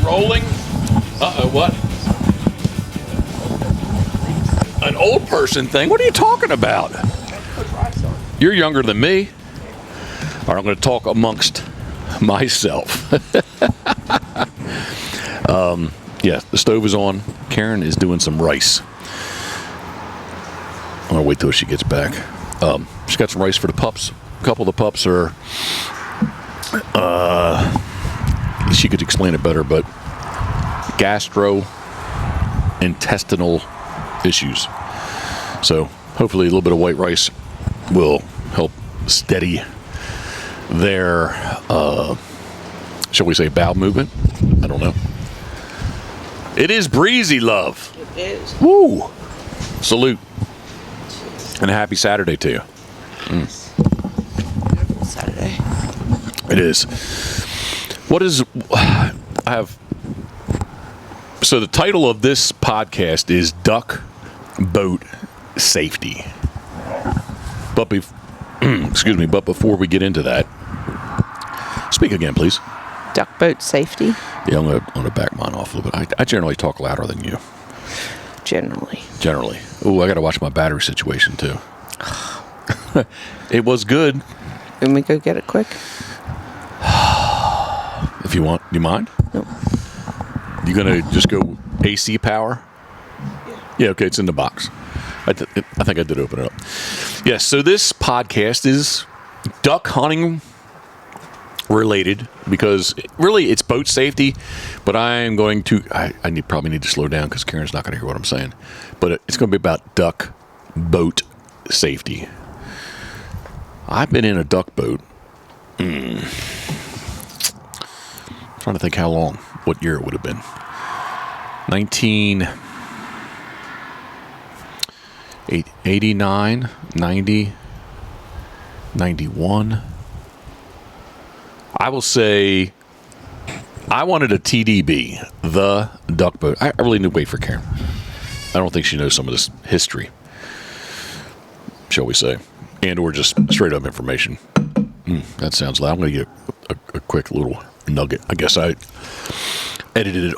rolling. Uh-oh, what? An old person thing? What are you talking about? You're younger than me. All right, I'm going to talk amongst myself. Yeah, the stove is on. Karen is doing some rice. I'm going to wait till she gets back. She's got some rice for the pups. A couple of the pups are... she could explain it better, but gastrointestinal issues. So hopefully a little bit of white rice will help steady their, shall we say, bowel movement? I don't know. It is breezy, love. It is. Woo! Salute. And a happy Saturday to you. Saturday. It is. What is... I have... So the title of this podcast is Duck Boat Safety. But excuse me, but before we get into that, speak again, please. Duck boat safety? Yeah, I'm gonna back mine off a little bit. I generally talk louder than you. Generally. Oh, I got to watch my battery situation too. It was good. Can we go get it quick? If you want. You mind? No. You gonna just go AC power? Yeah, okay, it's in the box. I think I did open it up. Yes, so this podcast is duck hunting related because really it's boat safety, but I'm going to, I probably need to slow down because Karen's not going to hear what I'm saying, but it's going to be about duck boat safety. I've been in a duck boat. Trying to think how long, what year it would have been. 1989, 90, 91. I will say I wanted a TDB, the duck boat. I really need to wait for Karen. I don't think she knows some of this history, shall we say, and or just straight up information. That sounds loud. I'm going to get a quick little nugget. I guess I edited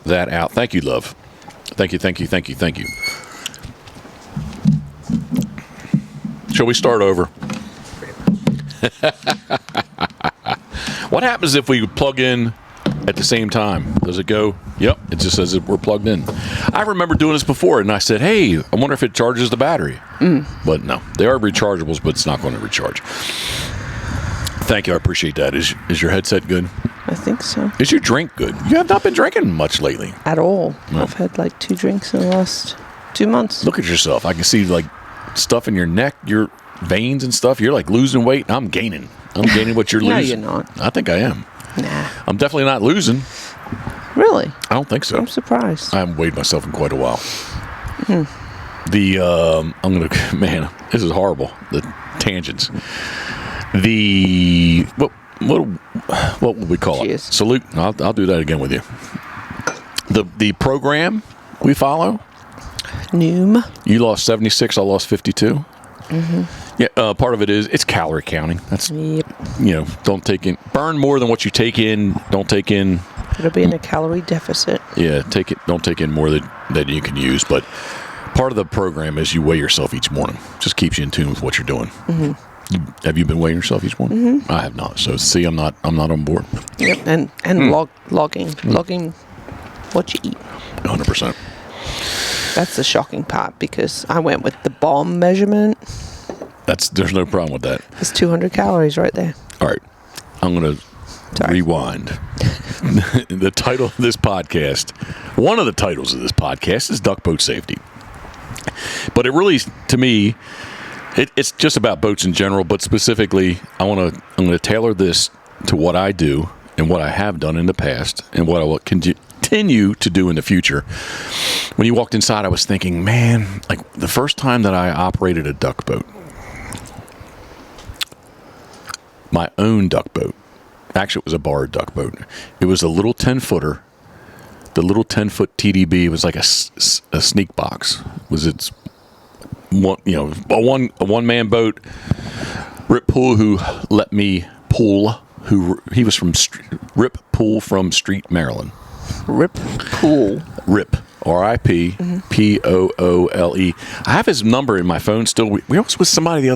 that out. Thank you, love. Thank you. Shall we start over? What happens if we plug in at the same time? Does it go? Yep, it just says that we're plugged in. I remember doing this before, and I said, hey, I wonder if it charges the battery. But no, they are rechargeables, but it's not going to recharge. Thank you, I appreciate that. Is your headset good? I think so. Is your drink good? You have not been drinking much lately. At all. No. I've had like 2 drinks in the last 2 months. Look at yourself. I can see like stuff in your neck, your veins and stuff. You're like losing weight. I'm gaining. I'm gaining what you're No, losing. you're not. I think I am. Nah. I'm definitely not losing. Really? I don't think so. I'm surprised. I haven't weighed myself in quite a while. I'm going to, man, this is horrible. The tangents. What would we call Cheers. it? Salute. I'll do that again with you. The program we follow. Noom. You lost 76. I lost 52. Yeah. Part of it is it's calorie counting. That's Yep. Don't take in, burn more than what you take in. Don't take in. It'll be in a calorie deficit. Yeah. Don't take in more than you can use. But part of the program is you weigh yourself each morning. Just keeps you in tune with what you're doing. Have you been weighing yourself each morning? I have not. So see, I'm not on board. Yep. And logging what you eat. 100%. That's the shocking part because I went with the bomb measurement. There's no problem with that. It's 200 calories right there. All right. I'm going to rewind. The title of this podcast, one of the titles of this podcast is Duck Boat Safety. But it really, to me, it's just about boats in general, but specifically, I'm going to tailor this to what I do and what I have done in the past and what I will continue to do in the future. When you walked inside, I was thinking, man, like the first time that I operated a duck boat, my own duck boat. Actually, it was a borrowed duck boat. It was a little 10-footer. The little 10-foot TDB was like a sneak box. A one-man boat. Rip Pool, who let me pull he was from Rip Poole from Street, Maryland. Rip Poole. Rip. R-I-P P-O-O-L-E. I have his number in my phone still. We was with somebody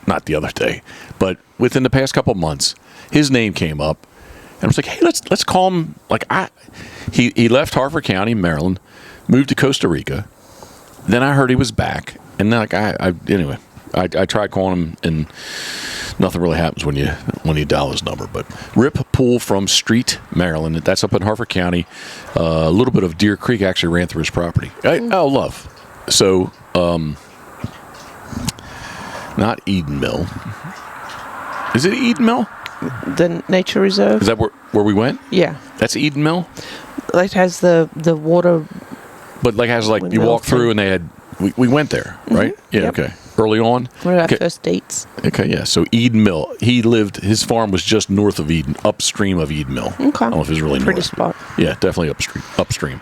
not the other day, but within the past couple of months, his name came up, and I was like, hey, let's call him. Like he left Harford County, Maryland, moved to Costa Rica. Then I heard he was back, and then anyway, I tried calling him, and nothing really happens when you dial his number. But Rip Poole from Street, Maryland. That's up in Harford County. A little bit of Deer Creek actually ran through his property. Oh, love. So, not Eden Mill. Is it Eden Mill? The nature reserve. Is that where we went? Yeah. That's Eden Mill? It has the water. But has you walk through and they had, we went there, right? Yeah, Yep. okay. Early on? One of our first dates. Okay, yeah. So Eden Mill. His farm was just north of Eden, upstream of Eden Mill. Okay. I don't know if it was really Pretty north. spot. Yeah, definitely upstream.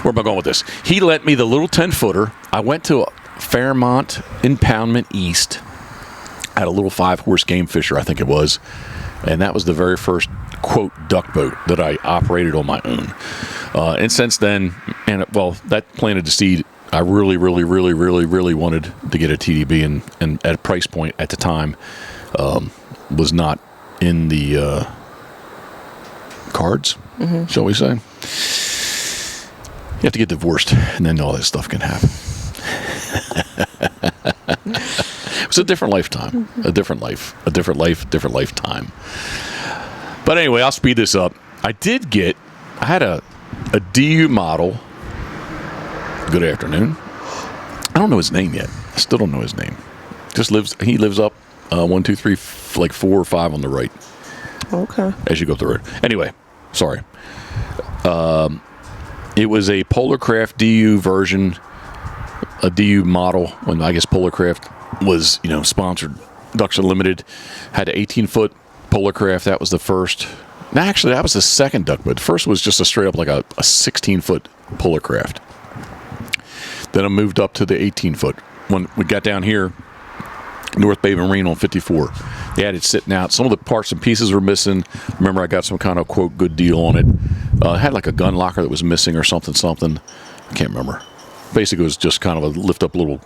Where am I going with this? He lent me the little 10-footer. I went to Fairmont Impoundment East. I had a little 5-horse game fisher, I think it was. And that was the very first, quote, duck boat that I operated on my own. And since then, that planted the seed. I really, really, really, really, really wanted to get a TDB, and at a price point at the time was not in the cards, shall we say. You have to get divorced, and then all this stuff can happen. It was a different lifetime, a different lifetime. But anyway, I'll speed this up. I had a DU model. Good afternoon. I don't know his name yet. I still don't know his name. He lives up 1, 2, 3, 4 or 5 on the right. Okay. As you go up the road. Anyway, sorry. It was a Polarcraft DU version, a DU model. When I guess Polarcraft was, sponsored Ducks Unlimited. Had an 18-foot Polarcraft. That was the first. No, actually, that was the second duck boat. The first was just a straight up a 16-foot Polarcraft. Then I moved up to the 18-foot. When we got down here, North Bay Marine on 54, they had it sitting out. Some of the parts and pieces were missing. Remember, I got some kind of, quote, good deal on it. It had a gun locker that was missing or something. I can't remember. Basically, it was just kind of a lift-up little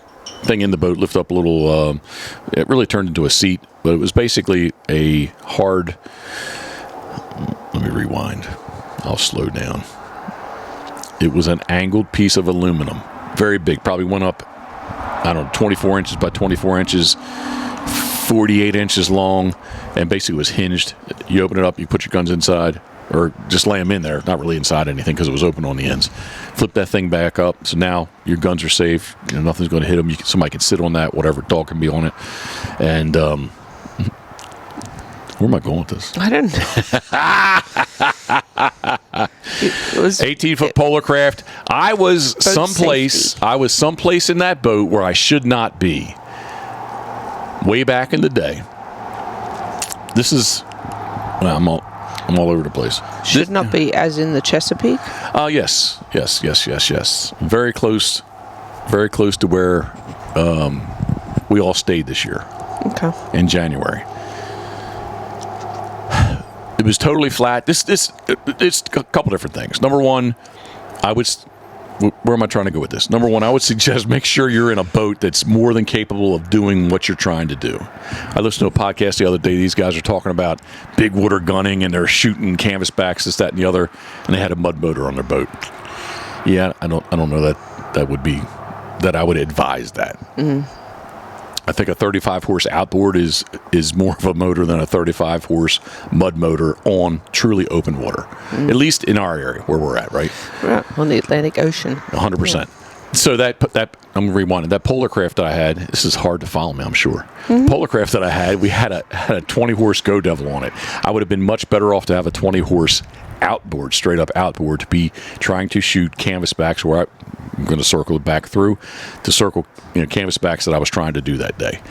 thing in the boat, lift up a little. It really turned into a seat, but it was basically a hard. Let me rewind. I'll slow down. It was an angled piece of aluminum. Very big, probably went up, 24 inches by 24 inches, 48 inches long, and basically was hinged. You open it up, you put your guns inside, or just lay them in there, not really inside anything because it was open on the ends. Flip that thing back up, so now your guns are safe. Nothing's going to hit them. Somebody can sit on that, whatever, dog can be on it. And where am I going with this? I don't know. It was 18-foot Polarcraft. I was someplace in that boat where I should not be. Way back in the day. This is. I'm all over the place. Should not be as in the Chesapeake. Yes. Very close to where we all stayed this year. Okay. In January. It was totally flat. It's a couple different things. Number one, where am I trying to go with this? Number one, I would suggest make sure you're in a boat that's more than capable of doing what you're trying to do. I listened to a podcast the other day. These guys are talking about big water gunning, and they're shooting canvasbacks, this, that, and the other, and they had a mud motor on their boat. Yeah, I don't know that I would advise that. Mm-hmm. I think a 35-horse outboard is more of a motor than a 35-horse mud motor on truly open water, at least in our area where we're at, right? Right, on the Atlantic Ocean. 100%. Yeah. So that I'm rewinding. That Polarcraft that I had, this is hard to follow me, I'm sure. Mm-hmm. Polarcraft that I had, we had a 20-horse Go Devil on it. I would have been much better off to have a 20-horse outboard, straight up outboard, to be trying to shoot canvasbacks where I'm going to circle it back through to circle canvasbacks that I was trying to do that day.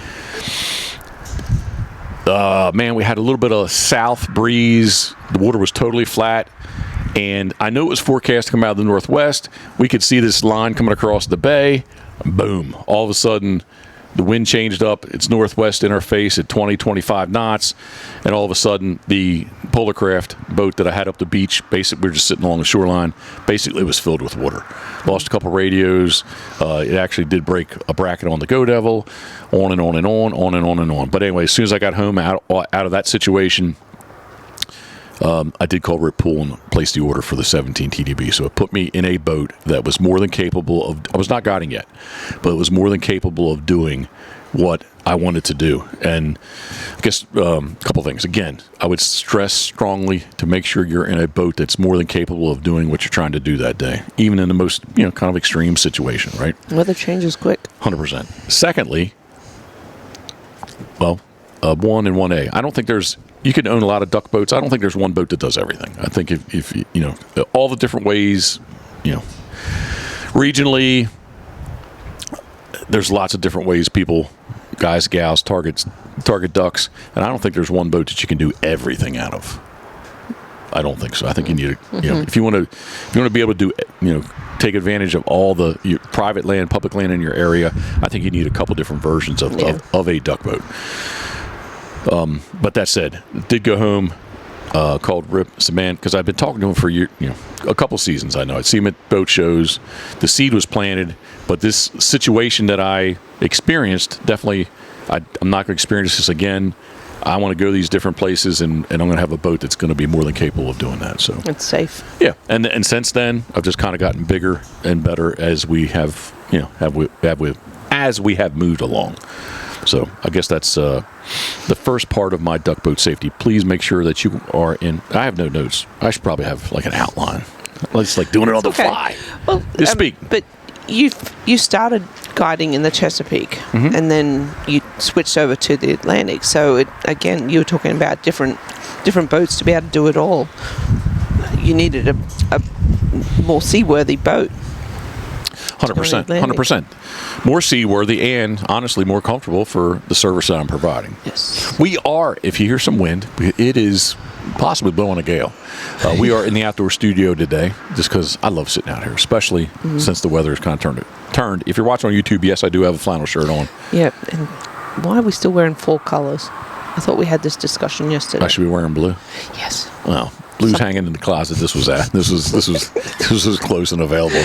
Man, we had a little bit of south breeze. The water was totally flat, and I knew it was forecast to come out of the northwest. We could see this line coming across the bay. Boom! All of a sudden, the wind changed up. It's northwest interface at 20, 25 knots. And all of a sudden, the Polarcraft boat that I had up the beach, basically, we were just sitting along the shoreline, basically was filled with water. Lost a couple radios. It actually did break a bracket on the Go Devil, on and on and on, on and on and on. But anyway, as soon as I got home out of that situation, I did call Rip Pool and place the order for the 17 TDB. So it put me in a boat that was more than capable of, I was not guiding yet, but it was more than capable of doing what I wanted to do. And I guess a couple things. Again, I would stress strongly to make sure you're in a boat that's more than capable of doing what you're trying to do that day, even in the most, kind of extreme situation, right? Weather changes quick. 100%. Secondly, well, 1 and 1A. I don't think you can own a lot of duck boats. I don't think there's one boat that does everything. I think if all the different ways, regionally, there's lots of different ways people, guys, gals, target ducks, and I don't think there's one boat that you can do everything out of. I don't think so. I think you need to, if you want to be able to do, take advantage of all your private land, public land in your area, I think you need a couple different versions of a duck boat. But that said, did go home, called Rip, said, man, because I've been talking to him for a couple seasons. I know I'd seen him at boat shows. The seed was planted, but this situation that I experienced, definitely, I'm not going to experience this again. I want to go to these different places, and I'm going to have a boat that's going to be more than capable of doing that. So it's safe. Yeah, and since then, I've just kind of gotten bigger and better as we have, as we have moved along. So I guess that's the first part of my duck boat safety. Please make sure that you are in. I have no notes. I should probably have like an outline. It's like doing it on the fly. Well, just speak. But you started guiding in the Chesapeake, and then you switched over to the Atlantic. So again, you were talking about different boats to be able to do it all. You needed a more seaworthy boat. 100%. 100%. More seaworthy and, honestly, more comfortable for the service that I'm providing. Yes. We are, if you hear some wind, it is possibly blowing a gale. We are in the outdoor studio today just because I love sitting out here, especially since the weather has kind of turned. If you're watching on YouTube, yes, I do have a flannel shirt on. Yeah. And why are we still wearing fall colors? I thought we had this discussion yesterday. I should be wearing blue. Yes. Well, blue's hanging in the closet. This was close and available.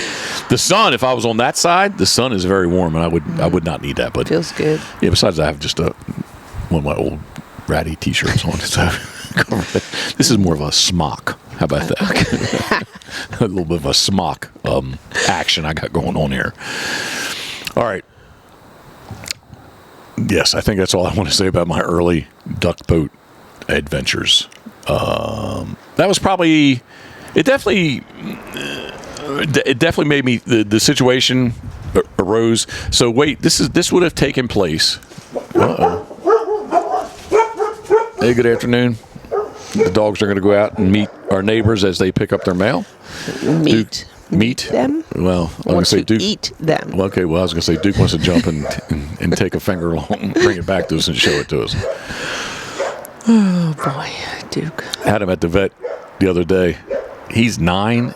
The sun, if I was on that side, the sun is very warm, and I would not need that. But feels good. Yeah. Besides, I have just one of my old ratty T-shirts on. So this is more of a smock. How about that? Okay. A little bit of a smock action I got going on here. All right. Yes, I think that's all I want to say about my early duck boat adventures. That was probably it. Definitely made me the situation arose. So wait, this would have taken place. Hey, good afternoon. The dogs are going to go out and meet our neighbors as they pick up their mail. Meet them. Well, I'm going to say Duke. Eat them. Well, okay. Well, I was going to say Duke wants to jump and take a finger along, and bring it back to us and show it to us. Oh boy, Duke. Had him at the vet the other day. He's 9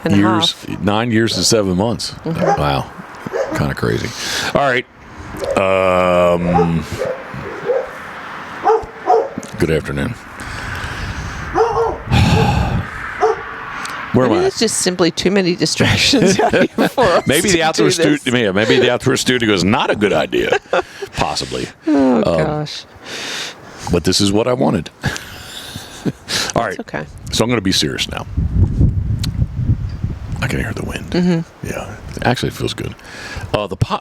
and years, half. 9 years and 7 months. Wow, kind of crazy. All right. Good afternoon. Where am I? It's just simply too many distractions out here for us. Maybe the outdoor studio. Maybe the outdoor studio is not a good idea. Possibly. Oh gosh. But this is what I wanted. All right. Okay. So I'm going to be serious now. I can hear the wind. Yeah. Actually, it feels good.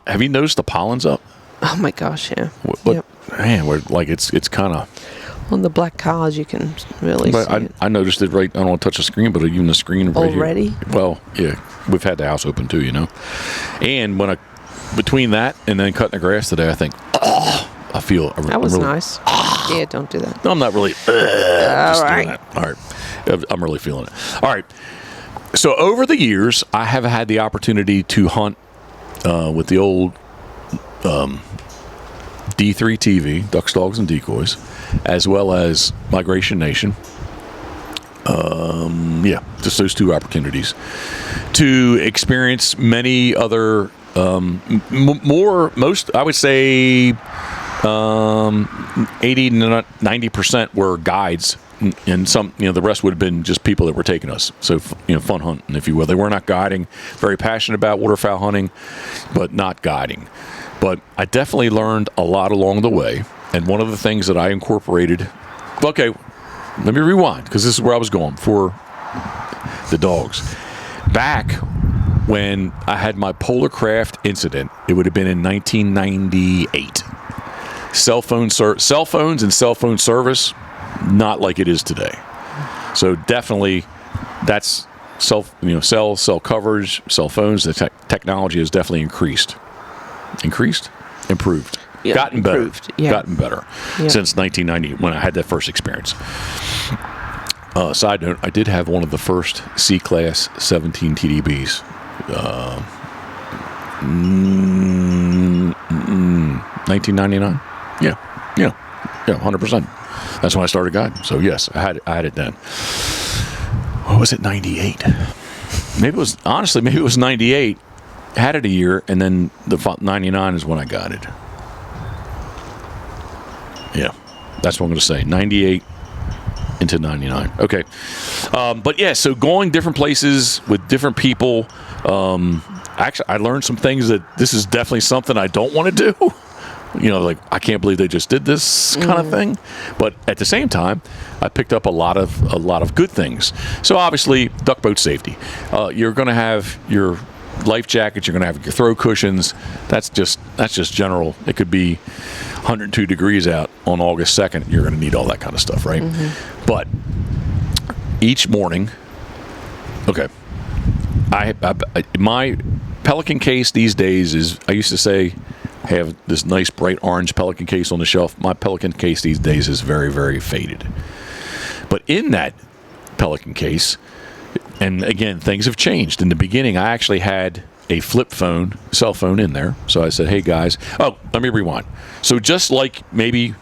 Have you noticed the pollen's up? Oh my gosh, yeah. Yep. Man, it's kind of. On the black cars, you can really see it. I noticed it right. I don't want to touch the screen, but even the screen right already. Here. Well, yeah, we've had the house open too, And when between that and then cutting the grass today, I think, I feel that was really, nice. Yeah, don't do that. No, I'm not really. All right. All right, I'm really feeling it. All right. So over the years, I have had the opportunity to hunt with the old D3 TV, Ducks, Dogs, and Decoys, as well as Migration Nation. Just those two opportunities to experience many other Most, I would say 80 to 90% were guides, and some, the rest would have been just people that were taking us. So, fun hunting, if you will. They were not guiding, very passionate about waterfowl hunting, but not guiding. But I definitely learned a lot along the way. And one of the things that I incorporated, okay, let me rewind, because this is where I was going for the dogs. Back when I had my Polarcraft incident, it would have been in 1998. Cell phones and cell phone service, not like it is today. So definitely, that's cell coverage, cell phones. The technology has definitely improved, Yeah, gotten better, yeah. gotten better since 1990 when I had that first experience. Side note: I did have one of the first C-Class 17 TDBs. 1999. Yeah, 100%. That's when I started guiding. So yes, I had it then. What was it? 98. Maybe it was 98. Had it a year, and then the 99 is when I got it. Yeah, that's what I'm going to say. 98 into 99. Okay. But yeah, so going different places with different people. Actually, I learned some things that this is definitely something I don't want to do. Like, I can't believe they just did this kind of thing. But at the same time, I picked up a lot of good things. So obviously, duck boat safety. You're going to have your life jackets. You're going to have your throw cushions. That's just general. It could be 102 degrees out on August 2nd. You're going to need all that kind of stuff, right? Mm-hmm. But each morning, okay, my Pelican case these days is, I used to say, have this nice bright orange Pelican case on the shelf. My Pelican case these days is very, very faded. But in that Pelican case, and again, things have changed. In the beginning, I actually had a flip phone, cell phone in there. So I said, hey guys, let me rewind. So just like maybe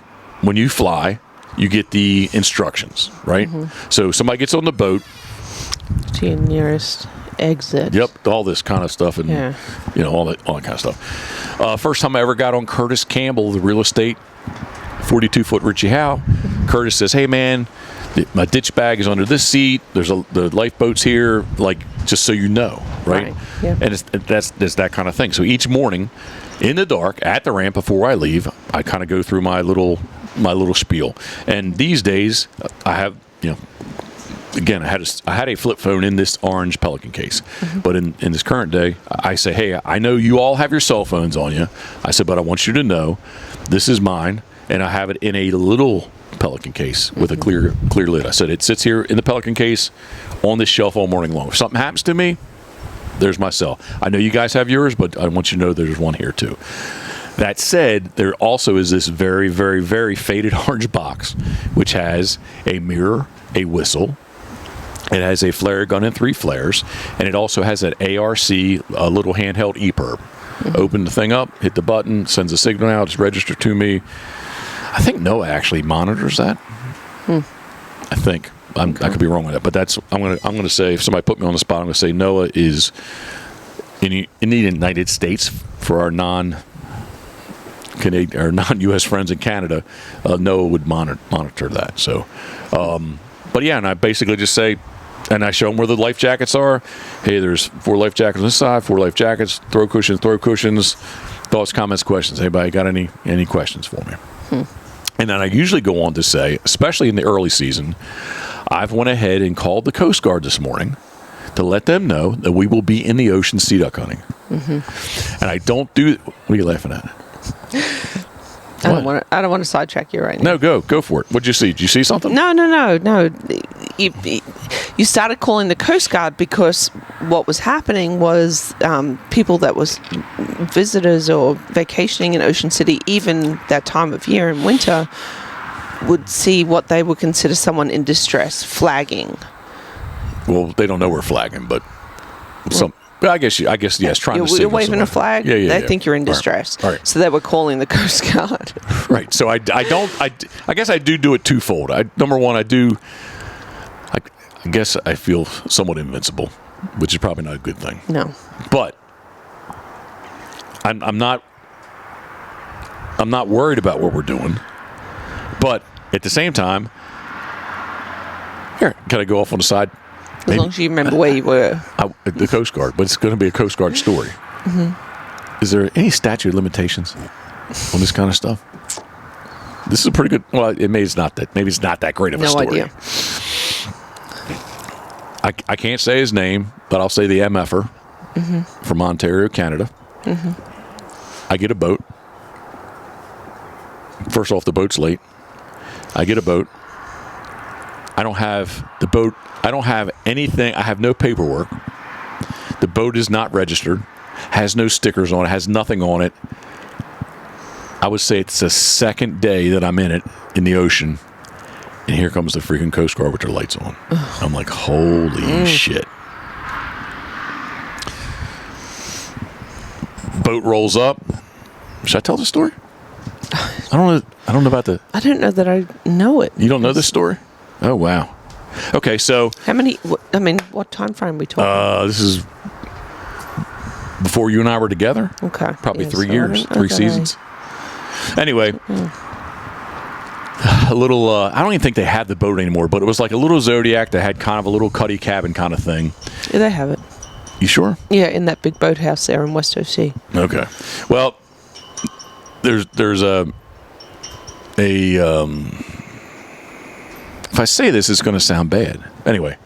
when you fly, you get the instructions, right? Mm-hmm. So somebody gets on the boat. To your nearest exit. Yep, all this kind of stuff, and all that kind of stuff. First time I ever got on Curtis Campbell, the real estate, 42-foot Richie Howe. Curtis says, "Hey man, my ditch bag is under this seat. There's the lifeboat's here. Like, just so you know, right?" Yep. And that's that kind of thing. So each morning, in the dark at the ramp before I leave, I kind of go through my little spiel. And these days, I have again, I had a flip phone in this orange Pelican case. Mm-hmm. But in this current day, I say, hey, I know you all have your cell phones on you. I said, but I want you to know this is mine, and I have it in a little Pelican case with a clear lid. I said, it sits here in the Pelican case on this shelf all morning long. If something happens to me, there's my cell. I know you guys have yours, but I want you to know there's one here too. That said, there also is this very, very, very faded orange box, which has a mirror, a whistle. It has a flare gun and 3 flares, and it also has an ARC, a little handheld EPIRB. Mm-hmm. Open the thing up, hit the button, sends a signal out, it's registered to me. I think NOAA actually monitors that. I think I could be wrong with that, but that's I'm gonna say, if somebody put me on the spot, I'm gonna say NOAA is in the United States for our non-Canadian or non-U.S. friends in Canada. NOAA would monitor that. So, but yeah, and I basically just say. And I show them where the life jackets are. Hey, there's 4 life jackets on this side, 4 life jackets, throw cushions. Thoughts, comments, questions. Anybody got any questions for me? And then I usually go on to say, especially in the early season, I've went ahead and called the Coast Guard this morning to let them know that we will be in the ocean sea duck hunting. Mm-hmm. And I don't do. What are you laughing at? I don't want to sidetrack you right now. No, go for it. What'd you see? Did you see something? No. You started calling the Coast Guard because what was happening was people that was visitors or vacationing in Ocean City, even that time of year in winter, would see what they would consider someone in distress, flagging. Well, they don't know we're flagging, but some. I guess yes. Trying to you're waving a flag. Yeah. They think you're in distress. All right. So they were calling the Coast Guard. Right. So I guess I do it twofold. Number one, I guess I feel somewhat invincible, which is probably not a good thing. No. But I'm not worried about what we're doing, but at the same time, here, can I go off on the side? As long as you remember where you were. The Coast Guard, but it's going to be a Coast Guard story. Is there any statute of limitations on this kind of stuff? This is a pretty good. Well, maybe it's not that great of a story. No idea. I can't say his name, but I'll say the MFer from Ontario, Canada. I get a boat. First off, the boat's late. I get a boat. I don't have the boat. I don't have anything. I have no paperwork. The boat is not registered. Has no stickers on it. Has nothing on it. I would say it's the second day that I'm in it, in the ocean. And here comes the freaking Coast Guard with their lights on. I'm like, holy shit. Boat rolls up. Should I tell the story? I don't know about the... I don't know that I know it. You don't know this story? Oh, wow. Okay, so... what time frame are we talking? This is before you and I were together. Okay. Probably 3 years, 3 seasons. Anyway, a little, I don't even think they have the boat anymore, but it was like a little Zodiac that had kind of a little cuddy cabin kind of thing. Yeah, they have it. You sure? Yeah, in that big boathouse there in West OC. Okay. Well, there's a if I say this, it's going to sound bad. Anyway.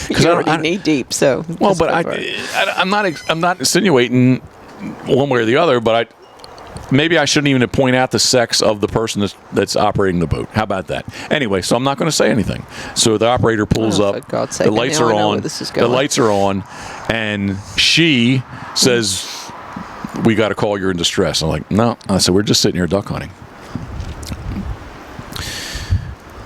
You're already knee deep, so. Well, but I'm not insinuating one way or the other, but maybe I shouldn't even point out the sex of the person that's operating the boat. How about that? Anyway, so I'm not going to say anything. So the operator pulls up. For God's sake, the lights are on. The lights are on, and she says, "We got a call. You're in distress." I'm like, "No." I said, "We're just sitting here duck hunting."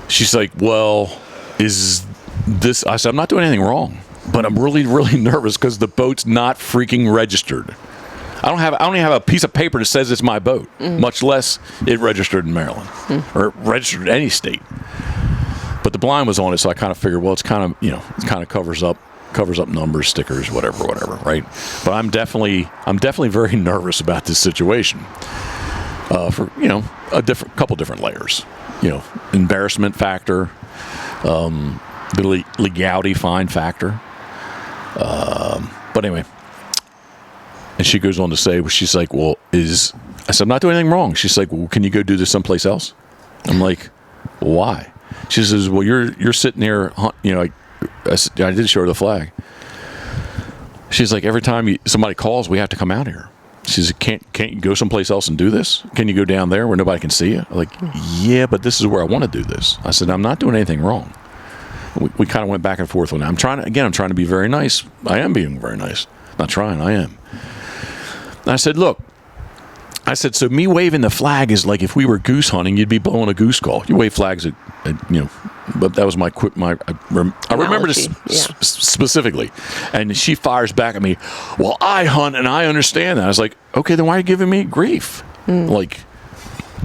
She's like, "Well, is this?" I said, "I'm not doing anything wrong, but I'm really, really nervous because the boat's not freaking registered. I don't even have a piece of paper that says it's my boat, much less it registered in Maryland or registered in any state." But the blind was on it, so I kind of figured, well, it's kind of, it kind of covers up numbers, stickers, whatever, right? But I'm definitely very nervous about this situation for a couple different layers. Embarrassment factor, the legality fine factor. But anyway. And she goes on to say, she's like, "Well, I said, I'm not doing anything wrong." She's like, "Well, can you go do this someplace else?" I'm like, "Why?" She says, "Well, you're sitting there, I did show her the flag." She's like, "Every time somebody calls, we have to come out here." She says, Can't you go someplace else and do this? Can you go down there where nobody can see you?" I'm like, "Yeah, but this is where I want to do this." I said, "I'm not doing anything wrong." We kind of went back and forth on that. I'm trying to be very nice. I am being very nice. Not trying, I am. And I said, "Look," I said, "so me waving the flag is like if we were goose hunting, you'd be blowing a goose call. You wave flags at but that was I remember this specifically." And she fires back at me, "Well, I hunt and I understand that." I was like, "Okay, then why are you giving me grief?" And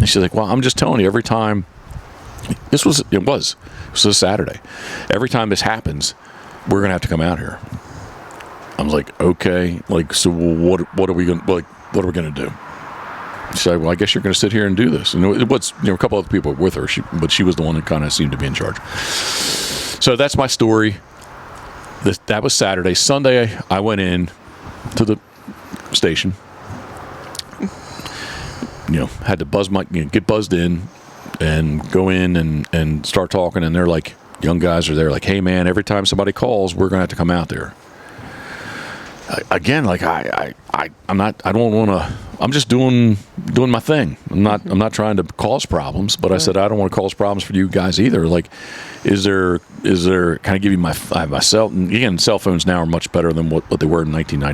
she's like, "Well, I'm just telling you, every time it was a Saturday. Every time this happens, we're going to have to come out here." I was like, "Okay, so what are we going to do?" She's like, "Well, I guess you're going to sit here and do this." And it was, a couple other people with her, but she was the one that kind of seemed to be in charge. So that's my story. That was Saturday. Sunday, I went in to the station. Had to get buzzed in and go in and start talking. And they're like, young guys are there, like, "Hey, man, every time somebody calls, we're going to have to come out there." Again, I'm just doing my thing. I'm not trying to cause problems, but I said, I don't want to cause problems for you guys either. Like, is there, can I give you I have my cell, and again, cell phones now are much better than what they were in 97,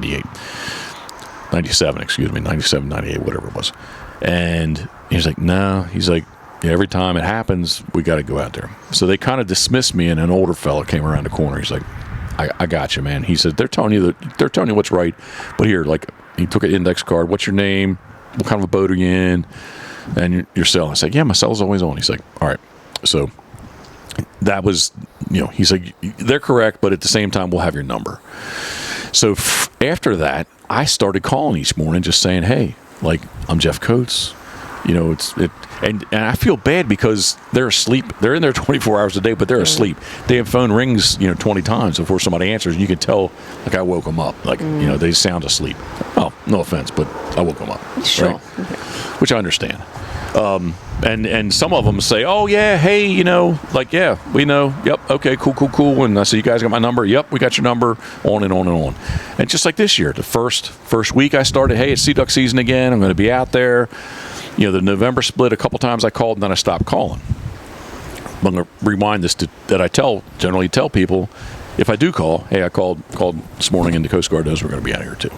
98, whatever it was. And he's like, "No," he's like, "Yeah, every time it happens, we got to go out there." So they kind of dismissed me, and an older fella came around the corner. He's like, I got you, man." He said, they're telling you what's right, but here, he took an index card. "What's your name? What kind of a boat are you in? And your cell." I said, "Yeah, my cell's always on." He's like, "All right." So that was, he's like, "They're correct, but at the same time, we'll have your number." So after that, I started calling each morning, just saying, "Hey, like I'm Jeff Coates." You know, and I feel bad because they're asleep. They're in there 24 hours a day, but they're asleep. Their phone rings, 20 times before somebody answers, and you can tell, like, I woke them up. Like, they sound asleep. Oh, no offense, but I woke them up. Sure. Right? Which I understand. And some of them say, "Oh yeah, hey, like, yeah, we know. Yep, okay, cool." And I say, "You guys got my number? Yep, we got your number." On and on and on. And just like this year, the first week I started, "Hey, it's sea duck season again. I'm going to be out there." The November split, a couple times I called, and then I stopped calling. I'm going to rewind this that I generally tell people, if I do call, "Hey, I called this morning, and the Coast Guard knows we're going to be out here too."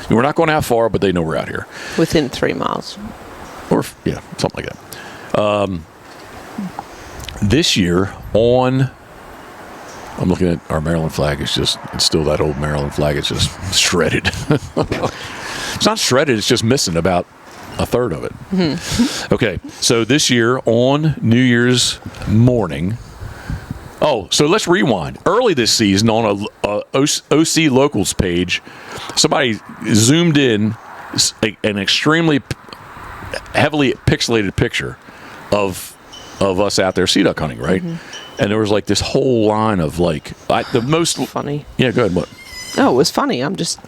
And we're not going out far, but they know we're out here. Within 3 miles. Or, yeah, something like that. This year, I'm looking at our Maryland flag. It's still that old Maryland flag. It's just shredded. It's not shredded. It's just missing about a third of it. Mm-hmm. Okay, so this year on New Year's morning. Oh, so let's rewind. Early this season on a OC Locals page, somebody zoomed in an extremely heavily pixelated picture of us out there sea duck hunting, right? Mm-hmm. And there was like this whole line of like the most funny. Yeah, go ahead. What? Oh, it was funny. I'm just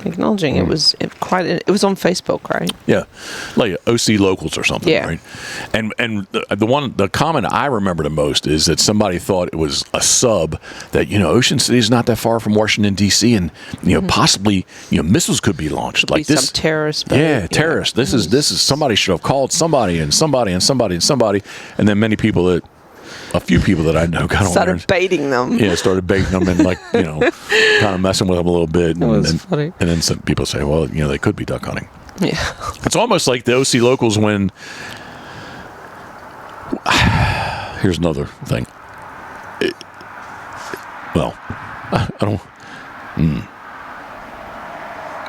acknowledging it was it was on Facebook, right? Yeah, like OC Locals or something, yeah. Right? And the comment I remember the most is that somebody thought it was a sub that Ocean City is not that far from Washington D.C. and possibly missiles could be launched could like be this. Some terrorist. Terrorists. This is somebody should have called somebody and somebody and somebody and somebody, and then a few people that I know kind of started baiting them. Yeah, started baiting them and kind of messing with them a little bit. That was funny. And then some people say, well, they could be duck hunting. Yeah. It's almost like the OC Locals when. Here's another thing. I don't.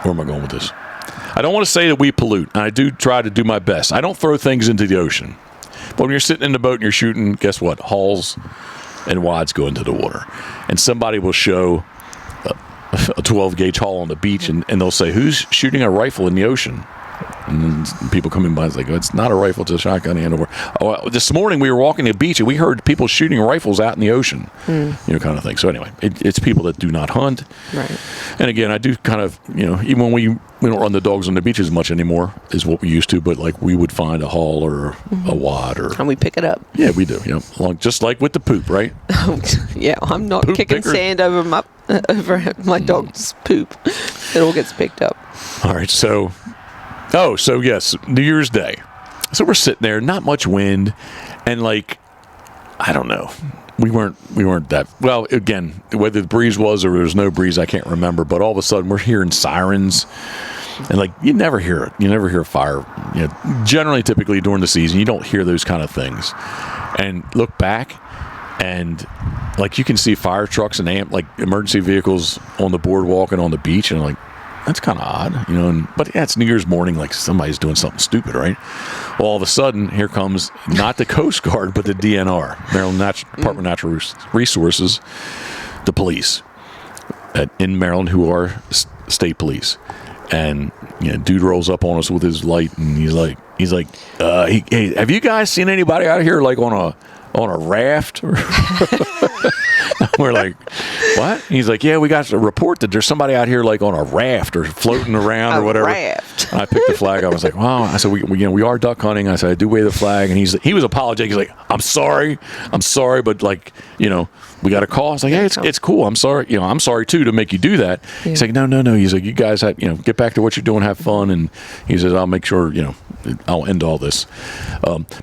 Where am I going with this? I don't want to say that we pollute, and I do try to do my best. I don't throw things into the ocean. But when you're sitting in the boat and you're shooting, guess what? Hulls and wads go into the water. And somebody will show a 12-gauge hull on the beach, and they'll say, "Who's shooting a rifle in the ocean?" And then people coming by and say, "It's not a rifle, it's a shotgun." This morning we were walking the beach, and we heard people shooting rifles out in the ocean, kind of thing. So anyway, it's people that do not hunt. Right. And again, I do kind of, even when we don't run the dogs on the beach as much anymore as what we used to, but like we would find a hull or a wad and we pick it up. Yeah, we do. Just like with the poop, right? Yeah, I'm not poop kicking picker. Sand over my dog's poop. It all gets picked up. All right, so yes, New Year's Day. So we're sitting there, not much wind, and I don't know. We weren't that well. Again, whether the breeze was or there was no breeze, I can't remember. But all of a sudden, we're hearing sirens, and you never hear it. You never hear fire. Generally, typically during the season, you don't hear those kind of things. And look back, and you can see fire trucks and emergency vehicles on the boardwalk and on the beach, and that's kind of odd, but yeah, it's New Year's morning, somebody's doing something stupid, right? Well, all of a sudden, here comes not the Coast Guard, but the DNR, Maryland Department of Natural Resources, the police in Maryland, who are state police. And dude rolls up on us with his light, and he's like, hey, have you guys seen anybody out here on a raft? We're like, what? He's like, yeah, we got a report that there's somebody out here on a raft or floating around or whatever. Raft. I picked the flag. I was like, wow. I said, we are duck hunting. I said, I do wave the flag. And he was apologetic. He's like, I'm sorry, but we got a call. I was like, hey, it's cool. I'm sorry. I'm sorry too to make you do that. Yeah. He's like, no. He's like, you guys have, get back to what you're doing, have fun. And he says, I'll make sure, I'll end all this.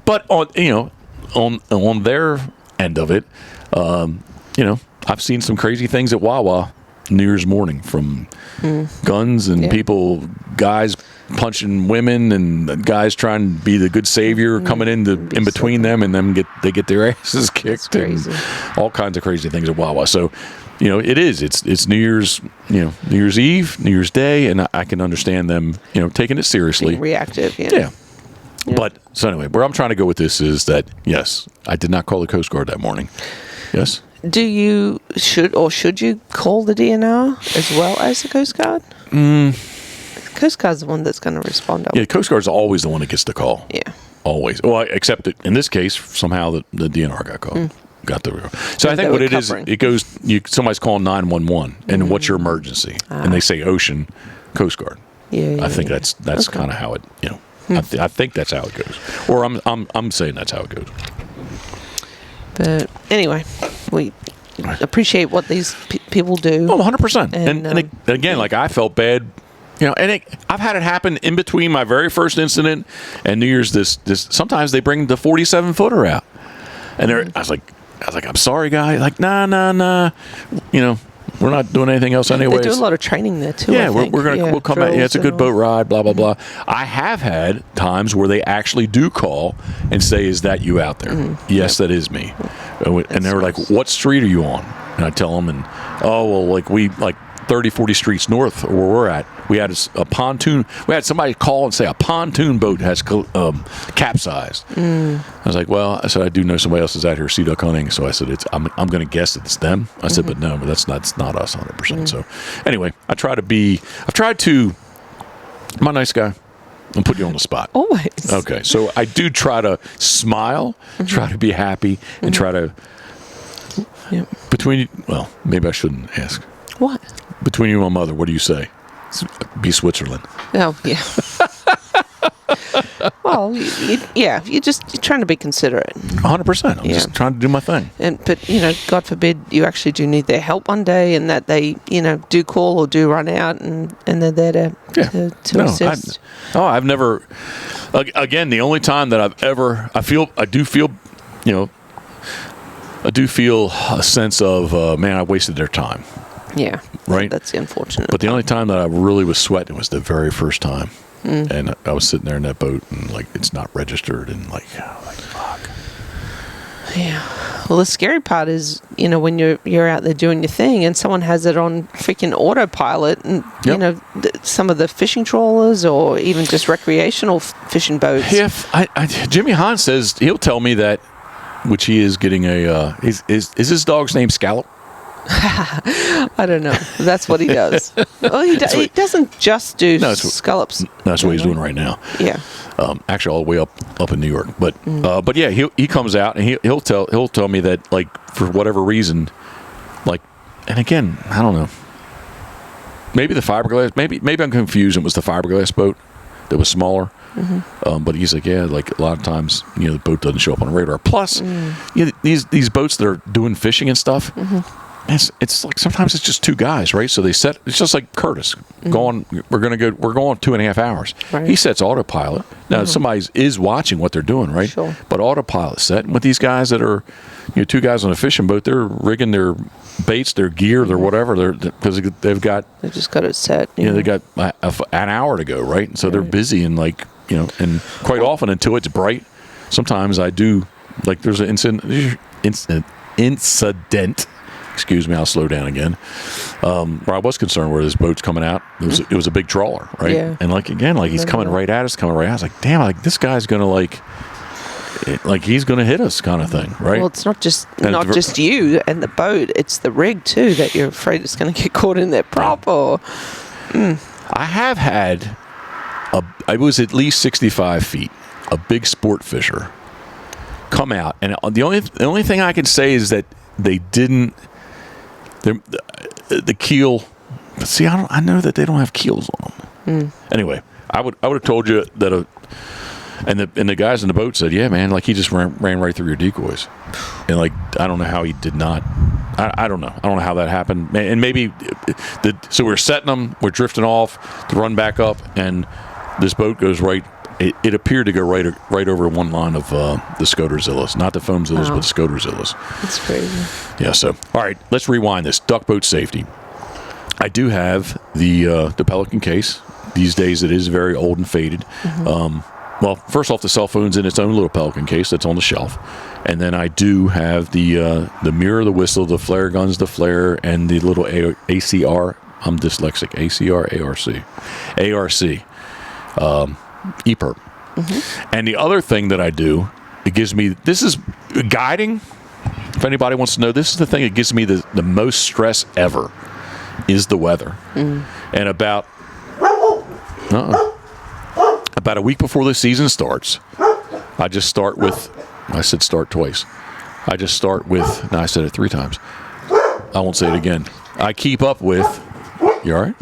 But on their end of it, I've seen some crazy things at Wawa New Year's morning, from guns and guys punching women and guys trying to be the good savior coming in between them, and then they get their asses kicked and all kinds of crazy things at Wawa. So, it's New Year's, New Year's Eve, New Year's Day, and I can understand them, taking it seriously. Being reactive, yeah. But so anyway, where I'm trying to go with this is that, yes, I did not call the Coast Guard that morning. Yes? Do you should you call the DNR as well as the Coast Guard? Coast Guard's the one that's going to respond. Yeah, Coast Guard's always the one that gets the call. Yeah. Always. Well, except that in this case, somehow the DNR got called. Got the. So I think what it covering. Is, it goes. Somebody's calling 911, and what's your emergency? And they say ocean, Coast Guard. Yeah. I think that's kind of how it. I think that's how it goes. Or I'm saying that's how it goes. But anyway, we appreciate what these people do. Oh, 100%. And again, like I felt bad. And I've had it happen in between my very first incident and New Year's. This sometimes they bring the 47-footer out, and I was like, I'm sorry, guy. Like, nah. We're not doing anything else anyways. They do a lot of training there too. Yeah, we'll come out. Yeah, it's a good boat ride. Blah blah blah. I have had times where they actually do call and say, "Is that you out there?" Yes, that is me. And they were like, "What street are you on?" And I tell them, and we 30, 40 streets north of where we're at, we had a pontoon. We had somebody call and say a pontoon boat has capsized. I was like, well, I do know somebody else is out here sea duck hunting. So I said, I'm going to guess it's them. I said, but no, that's not us 100%. So anyway, I'm a nice guy. I'm putting you on the spot. Always. Okay. So I do try to smile, try to be happy, and try to, maybe I shouldn't ask. What? Between you and my mother, what do you say? Be Switzerland. Oh, yeah. Well, you're trying to be considerate. 100%. I'm just trying to do my thing. But God forbid you actually do need their help one day, and that they, do call or do run out, and they're there to assist. I've never. Again, the only time that I do feel a sense of man, I wasted their time. Yeah. Right? That's the unfortunate. But the only time that I really was sweating was the very first time. And I was sitting there in that boat and it's not registered and fuck. Yeah. Well, the scary part is, when you're out there doing your thing and someone has it on freaking autopilot and, some of the fishing trawlers or even just recreational fishing boats. Jimmy Hahn says he'll tell me that, which he is getting is his dog's name Scallop? I don't know. That's what he does. Well, he doesn't just do scallops. That's what he's doing right now. Yeah. Actually, all the way up in New York. But yeah, he comes out and he'll tell me that for whatever reason, and again, I don't know. Maybe the fiberglass. Maybe I'm confused. It was the fiberglass boat that was smaller. But he's like, a lot of times, the boat doesn't show up on the radar. Plus, these boats that are doing fishing and stuff. It's like sometimes it's just two guys, right? So it's just like Curtis going. We're going 2.5 hours. Right. He sets autopilot. Now somebody is watching what they're doing, right? Sure. But autopilot set. And with these guys that are, two guys on a fishing boat, they're rigging their baits, their gear, their whatever. Because they've just got it set. They got an hour to go, right? And so they're busy and and quite often until it's bright. Sometimes I do there's an incident. Excuse me, I'll slow down again. Where I was concerned where this boat's coming out, it was a big trawler, right? Yeah. And he's coming right at us, I was like, damn, this guy's gonna he's gonna hit us, kind of thing, right? Well, it's not just you and the boat; it's the rig too that you're afraid it's going to get caught in their prop. Or I have had I was at least 65 feet, a big sport fisher, come out, and the only thing I can say is that they didn't. The keel. See, I know that they don't have keels on them. Anyway, I would have told you that and the guys in the boat said, yeah, man, he just ran right through your decoys, and I don't know how he did not. I don't know. I don't know how that happened, and maybe so we're setting them, we're drifting off to run back up, and this boat goes right. It appeared to go right over one line of the Scoterzillas, not the Foamzillas, but the Scoterzillas. That's crazy. Yeah. So, all right, let's rewind this. Duck boat safety. I do have the Pelican case. These days, it is very old and faded. Well, first off, the cell phone's in its own little Pelican case that's on the shelf, and then I do have the mirror, the whistle, the flare guns, the flare, and the little ACR. I'm dyslexic. ACR, ARC. EPIRB. And the other thing that I do, it gives me, this is guiding, If anybody wants to know, this is the thing that gives me the most stress ever, is the weather. And about a week before the season starts, I just start with, I said start twice. I just start with, no, I said it 3 times. I won't say it again. I keep up with, you all right?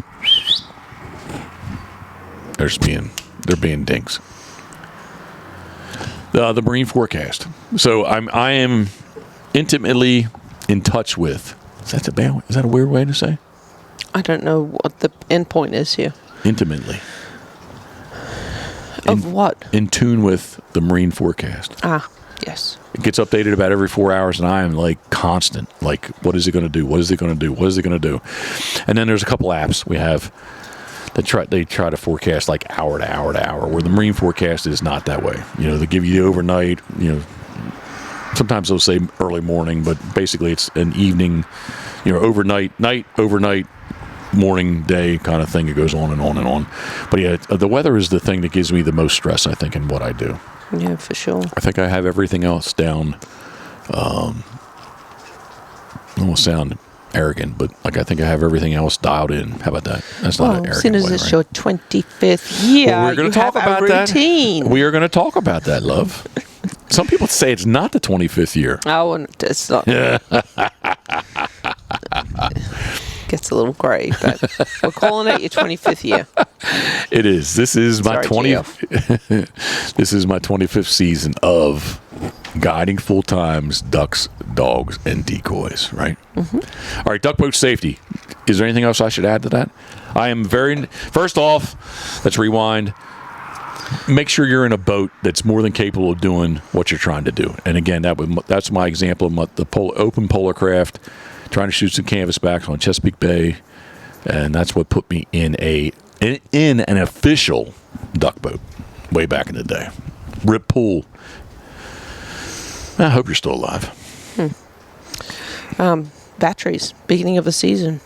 They're being dinks. The marine forecast. So I am intimately in touch with. Is that a weird way to say? I don't know what the end point is here. Intimately. Of what? In tune with the marine forecast. Ah, yes. It gets updated about every 4 hours, and I am like constant. Like, what is it going to do? What is it going to do? What is it going to do? And then there's a couple apps we have that they try to forecast like hour to hour to hour, where the marine forecast is not that way. You know, they give you the overnight. You know, sometimes they'll say early morning, but basically it's an evening. You know, overnight, morning, day kind of thing. It goes on and on and on. But yeah, the weather is the thing that gives me the most stress, I think, in what I do. Yeah, for sure. I think I have everything else down. I won't sound arrogant, but like I think I have everything else dialed in. How about that? That's not an arrogant soon as way, it's right? your 25th year, well, we're going to talk about routine. that. We are going to talk about that, love. Some people say it's not the 25th year. Oh, it's not. Gets a little grey, but we're calling it your 25th year. It is. This is my Sorry, This is my 25th season of guiding full times, ducks, dogs, and decoys. Right. Mm-hmm. All right. Duck boat safety. Is there anything else I should add to that? I am first off, let's rewind. Make sure you're in a boat that's more than capable of doing what you're trying to do. And again, that's my example of the open polar craft, trying to shoot some canvasbacks on Chesapeake Bay, and that's what put me in an official duck boat way back in the day. Rip Pool. I hope you're still alive. Batteries, beginning of the season.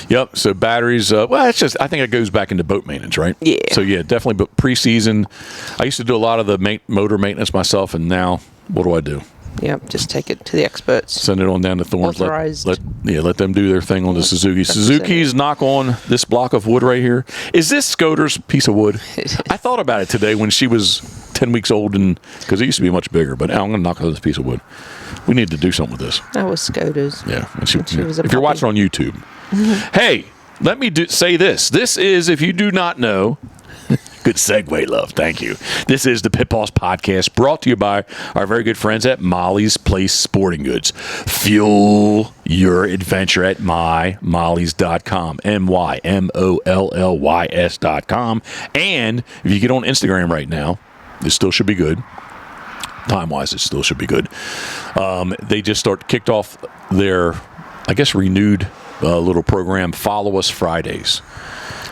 Yep. So batteries. Well, it's just. I think it goes back into boat maintenance, right? Yeah. So yeah, definitely. But pre-season, I used to do a lot of the motor maintenance myself, and now what do? Yep. Just take it to the experts. Send it on down to Thorns. Authorized. Let them do their thing on the Suzuki. Suzuki's knock on this block of wood right here. Is this Scoter's piece of wood? I thought about it today when she was 10 weeks old, and because it used to be much bigger. But now I'm going to knock on this piece of wood. We need to do something with this. That was Scoter's. Yeah. And she was a if you're watching on YouTube, hey, let me say this. This is, if you do not know, good segue, love. Thank you. This is the Pitboss Podcast, brought to you by our very good friends at Molly's Place Sporting Goods. Fuel your adventure at mymollys.com. MYMOLLYS.com. And if you get on Instagram right now, this still should be good. Time-wise, it still should be good. They just kicked off their, I guess, renewed little program, Follow Us Fridays.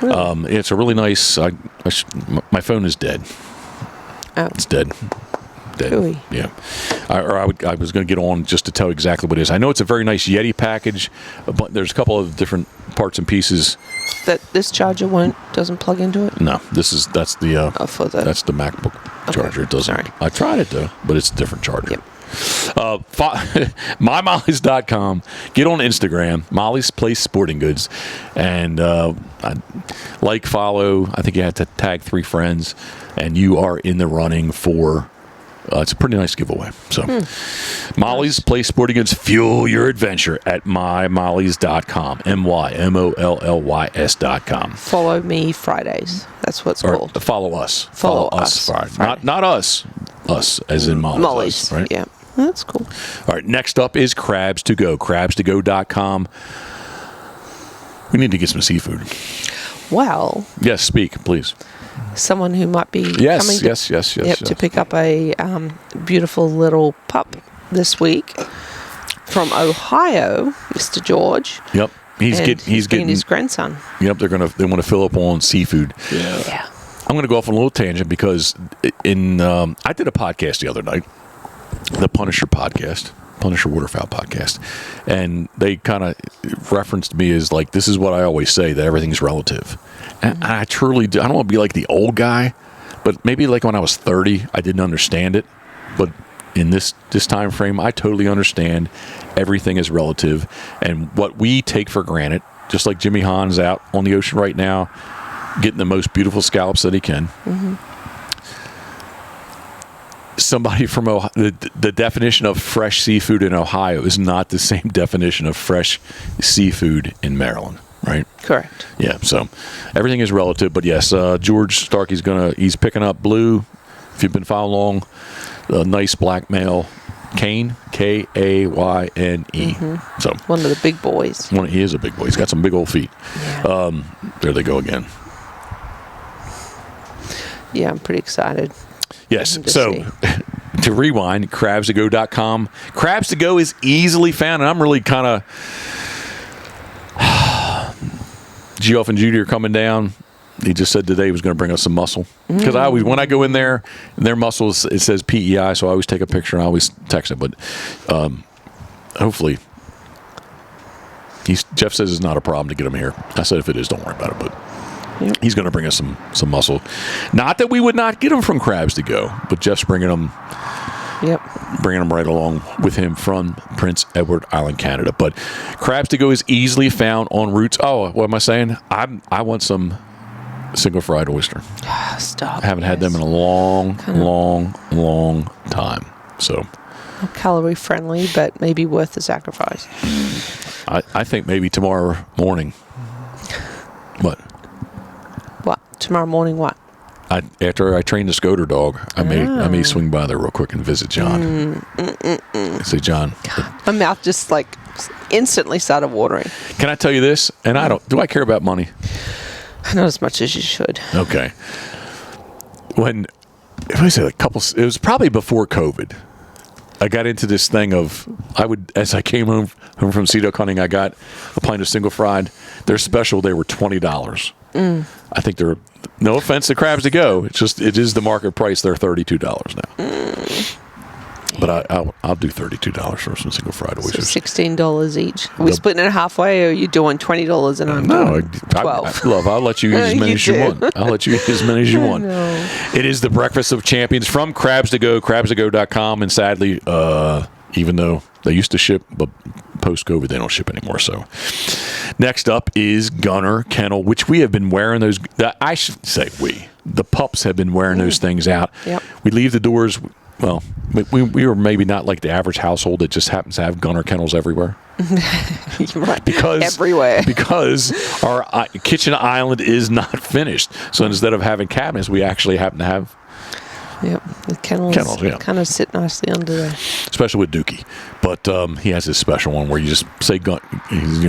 Really? It's a really nice. My phone is dead. Oh. It's dead. Really? Yeah. I was going to get on just to tell exactly what it is. I know it's a very nice Yeti package, but there's a couple of different parts and pieces. That this charger doesn't plug into it? No, that's the that's the MacBook charger. It doesn't. Sorry. I tried it though, but it's a different charger. Yep. mymollys.com. Get on Instagram, Molly's Place Sporting Goods, and follow. I think you have to tag 3 friends, and you are in the running for. It's a pretty nice giveaway. So, Molly's Place Sporting Goods, fuel your adventure at mymollys.com. MYMOLLYS.com. Follow me Fridays. That's what it's called. Follow us. Follow us. Friday. Not us. Us, as in Molly's. Molly's. Right? Yeah. That's cool. All right. Next up is Crabs to Go. Crabstogo.com. We need to get some seafood. Well. Yes, speak, please. Someone who might be coming to pick up a beautiful little pup this week from Ohio, Mr. George. Yep. He's getting his grandson. Yep, they want to fill up on seafood. Yeah. I'm going to go off on a little tangent because I did a podcast the other night, the Punisher Waterfowl podcast, and they kind of referenced me as like, this is what I always say, that everything's relative. And I truly do. I don't want to be like the old guy, but maybe like when I was 30, I didn't understand it. But in this time frame, I totally understand. Everything is relative, and what we take for granted, just like Jimmy Hahn's out on the ocean right now, getting the most beautiful scallops that he can. Mm-hmm. Somebody from Ohio, the definition of fresh seafood in Ohio is not the same definition of fresh seafood in Maryland, right? Correct. Yeah, so everything is relative, but yes, George Starkey's he's picking up blue. If you've been following along, a nice black male cane, Kayne. Mm-hmm. So one of the big boys. He is a big boy. He's got some big old feet. Yeah. There they go again. Yeah, I'm pretty excited. Yes. So to rewind, crabs2go.com. Crabs to go is easily found, and I'm really kind of Geoff and Judy are coming down. He just said today he was going to bring us some mussel. Because when I go in there, their mussels, it says PEI, so I always take a picture and I always text it. But hopefully, Jeff says it's not a problem to get them here. I said if it is, don't worry about it. But he's going to bring us some mussel. Not that we would not get them from Crabs to Go, but Jeff's bringing them. Yep. Bringing them right along with him from Prince Edward Island, Canada. But Crabs to Go is easily found on routes. Oh, what am I saying? I want some single fried oyster. Stop. I haven't had them in a long time. So calorie friendly, but maybe worth the sacrifice. I think maybe tomorrow morning. What? Tomorrow morning, what? After I train the Scoter dog, I may swing by there real quick and visit John. Say, John. My mouth just instantly started watering. Can I tell you this? And do I care about money? Not as much as you should. Okay. It was probably before COVID. I got into this thing of as I came home from sea duck hunting, I got a pint of single fried. They're special. They were $20. I think they're, no offense to Crabs to Go, it is the market price. They're $32 now. But I'll do $32 for some single fried oysters. So $16 each. Are we splitting it halfway, or are you doing $20 and I'm doing $12? I'll let you eat as many as you want. I'll let you eat as many as you want. It is the breakfast of champions from Crabs to Go, crabs2go.com, and sadly, even though they used to ship, but post-COVID they don't ship anymore. So next up is Gunner Kennel, which we have been wearing those. I should say the pups have been wearing those things out. Yep. We leave the doors. Well, we were maybe not like the average household that just happens to have Gunner Kennels everywhere. Right. Everywhere. Because our kitchen island is not finished. So instead of having cabinets, we actually happen to have the kennels kind of sit nicely under there. Especially with Dookie. But he has his special one where you just say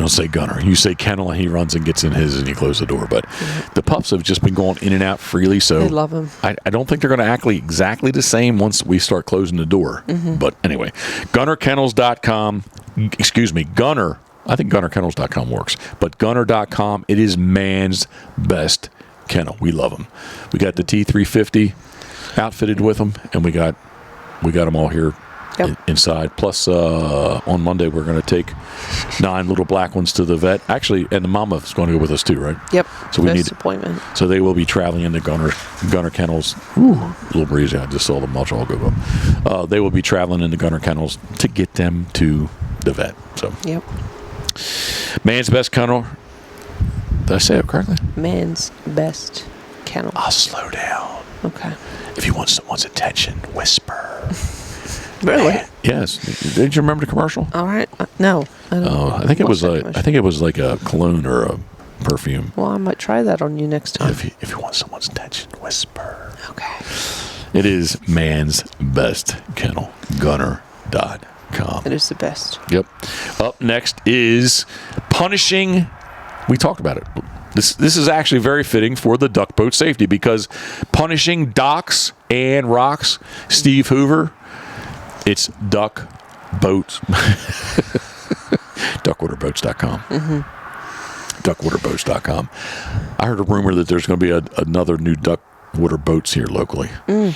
say Gunner. You say kennel and he runs and gets in his and you close the door. But the pups have just been going in and out freely. So they love him. I don't think they're going to act exactly the same once we start closing the door. Mm-hmm. But anyway, GunnerKennels.com. Excuse me, Gunner. I think GunnerKennels.com works. But Gunner.com, it is man's best kennel. We love them. We got the T350 outfitted with them, and we got them all here inside. Plus, on Monday we're going to take 9 little black ones to the vet. Actually, and the mama is going to go with us too, right? Yep. So we need appointment. So they will be traveling into Gunner Kennels. Ooh, a little breezy. I just saw the mulch all go up. They will be traveling into Gunner Kennels to get them to the vet. So man's best kennel. Did I say it correctly? Man's best kennel. I'll slow down. Okay. If you want someone's attention, whisper. Really? Yes. Did you remember the commercial? All right. No. I think it was like a cologne or a perfume. Well, I might try that on you next time. If you want someone's attention, whisper. Okay. It is man's best kennel. Gunner.com. It is the best. Yep. Up next is punishing. We talked about it. This is actually very fitting for the duck boat safety because punishing docks and rocks, Steve Hoover, it's duck boats. Duckwaterboats.com. Mm-hmm. Duckwaterboats.com. I heard a rumor that there's going to be another new duckwater boats here locally. Mm.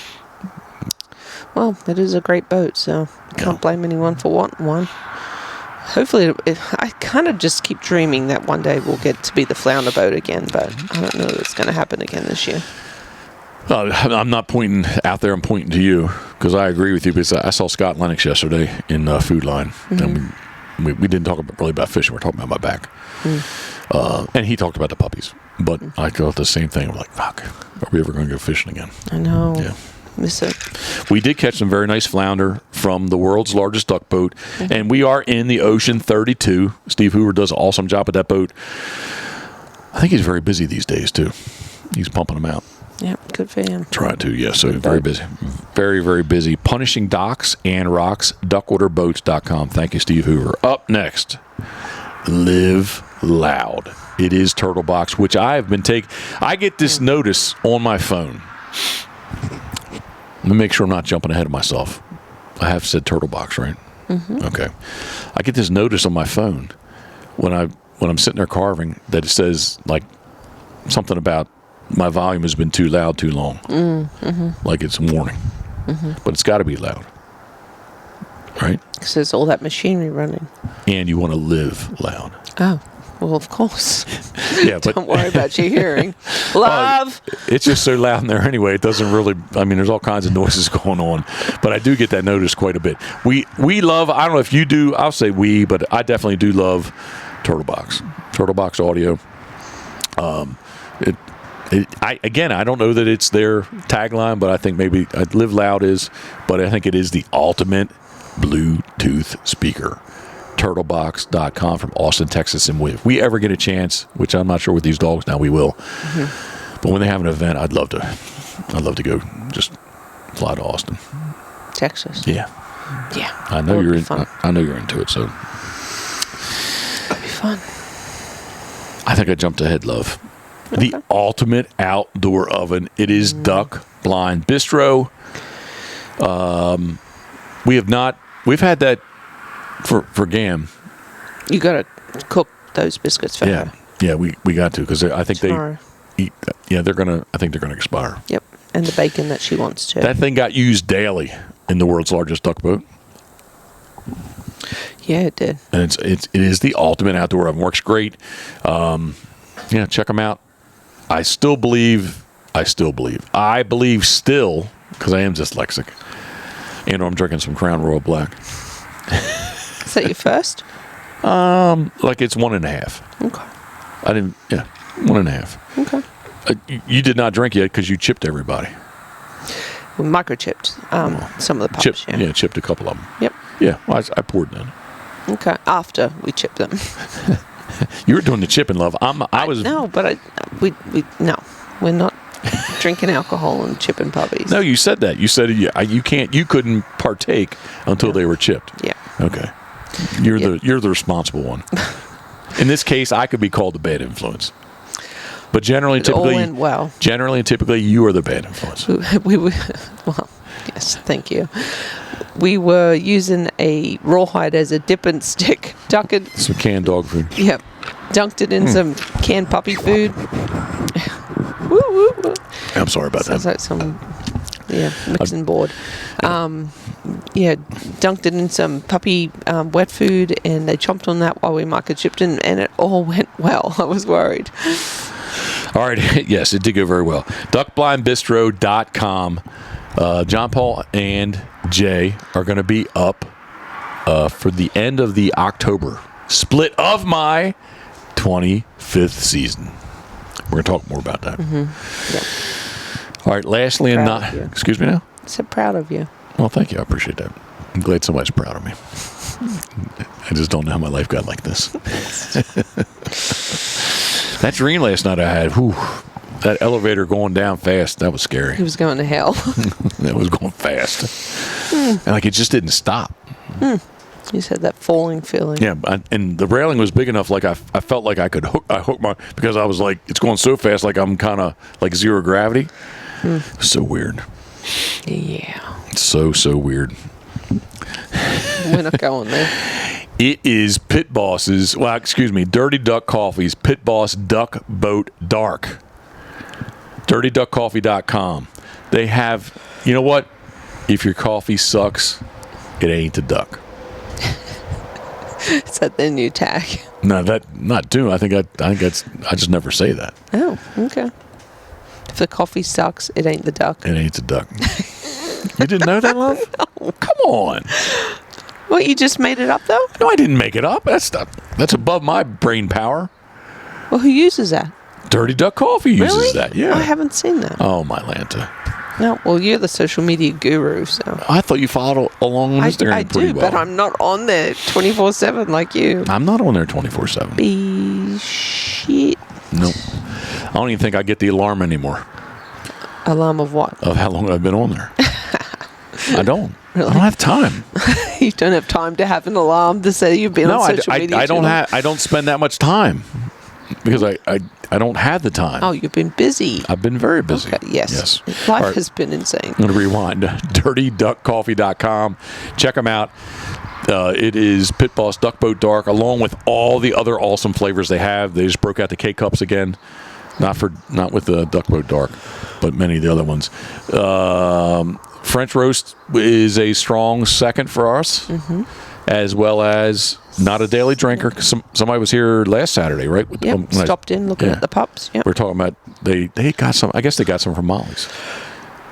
Well, it is a great boat, so can't blame anyone for wanting one. Hopefully, I kind of just keep dreaming that one day we'll get to be the flounder boat again, but I don't know if it's going to happen again this year. I'm not pointing out there. I'm pointing to you because I agree with you. Because I saw Scott Lennox yesterday in Food Line, and we didn't talk really about fishing. We're talking about my back, and he talked about the puppies. But I thought the same thing. I'm like, fuck, are we ever going to go fishing again? I know. Yeah. Miss it. We did catch some very nice flounder from the world's largest duck boat, and we are in the Ocean 32. Steve Hoover does an awesome job with that boat. I think he's very busy these days, too. He's pumping them out. Yep, good for him. Trying to, yeah. So very busy. Very, very busy. Punishing Docks and Rocks, duckwaterboats.com. Thank you, Steve Hoover. Up next, Live Loud. It is Turtle Box, which I have been taking. I get this notice on my phone. Let me make sure I'm not jumping ahead of myself. I have said Turtle Box, right? Okay. I get this notice on my phone when I'm sitting there carving that it says like something about my volume has been too loud too long. Like it's a warning. But it's got to be loud. Right? Because there's all that machinery running. And you want to live loud. Oh, well, of course. Yeah, but don't worry about your hearing. Love. It's just so loud in there anyway. It doesn't really. I mean, there's all kinds of noises going on, but I do get that notice quite a bit. We love. I don't know if you do. I'll say we, but I definitely do love Turtle Box. Turtle Box audio. I don't know that it's their tagline, but I think maybe Live Loud is. But I think it is the ultimate Bluetooth speaker. Turtlebox.com from Austin, Texas. And if we ever get a chance, which I'm not sure with these dogs now, we will. But when they have an event, I'd love to go just fly to Austin, Texas. Yeah. I know you're into it, so it'll be fun. I think I jumped ahead, love. Okay. The ultimate outdoor oven. It is Duck Blind Bistro. We've had that for Gam. You got to cook those biscuits for her. Yeah, we got to because I think tomorrow. They eat. Yeah, I think they're gonna expire. Yep, and the bacon that she wants to. That thing got used daily in the world's largest duck boat. Yeah, it did. And it is the ultimate outdoor oven. Works great. Check them out. I believe still because I am dyslexic, and I'm drinking some Crown Royal Black. Is that your first? Like it's 1.5. Okay. I didn't. Yeah, 1.5. Okay. You did not drink yet because you chipped everybody. We microchipped some of the pups. Chipped a couple of them. Yep. Yeah, well, I poured them. Okay. After we chipped them. You were doing the chipping, love. We're not drinking alcohol and chipping puppies. No, you said that. You said you couldn't partake until they were chipped. Yeah. Okay. You're the responsible one. In this case, I could be called the bad influence. But generally, typically, you are the bad influence. Well, yes, thank you. We were using a rawhide as a dipping stick. Some canned dog food. Yep. Dunked it in some canned puppy food. Woo, woo, woo. I'm sorry about that. Sounds like some mixing board. Dunked it in some puppy wet food, and they chomped on that while we microchipped, and it all went well. I was worried. All right. Yes, it did go very well. Duckblindbistro.com. John Paul and Jay are going to be up for the end of the October split of my 25th season. We're going to talk more about that. Yeah. All right. Lastly, and not... Excuse me now? So proud of you. Well, thank you. I appreciate that. I'm glad somebody's proud of me. I just don't know how my life got like this. That dream last night I had, that elevator going down fast, that was scary. He was going to hell. That was going fast. And it just didn't stop. You said that falling feeling. Yeah, and the railing was big enough, I felt like I could hook my, because I was like, it's going so fast, like I'm kind of like zero gravity. So weird. Yeah. It's so weird. We're not going there. It is Dirty Duck Coffee's Pitboss Duck Boat Dark. DirtyDuckCoffee.com. They have, you know what? If your coffee sucks, it ain't a duck. Is that the new tag? No, that not doing. I think I just never say that. Oh, okay. If the coffee sucks, it ain't the duck. It ain't the duck. You didn't know that, love? No. Come on. What, you just made it up, though? No, I didn't make it up. That's above my brain power. Well, who uses that? Dirty Duck Coffee uses Really? that, yeah. I haven't seen that. Oh, my Lanta. No, well, you're the social media guru, so. I thought you followed along on Instagram I pretty do, well. but I'm not on there 24/7 like you. I'm not on there 24/7. Be shit. Nope. I don't even think I get the alarm anymore Alarm of what? of how long I've been on there. I don't. Really? I don't have time. You don't have time to have an alarm to say you've been on social media. I don't spend that much time because I don't have the time. Oh, you've been busy. I've been very busy. Okay, yes. Life Right. has been insane. I'm going to rewind. DirtyDuckCoffee.com. Check them out. It is Pitboss Duck Boat Dark, along with all the other awesome flavors they have. They just broke out the K-Cups again. Not with the Duck Boat Dark, but many of the other ones. French roast is a strong second for us, as well as not a daily drinker. Somebody was here last Saturday, right? Yep, stopped in looking at the pups. Yep. We're talking about they got some. I guess they got some from Molly's.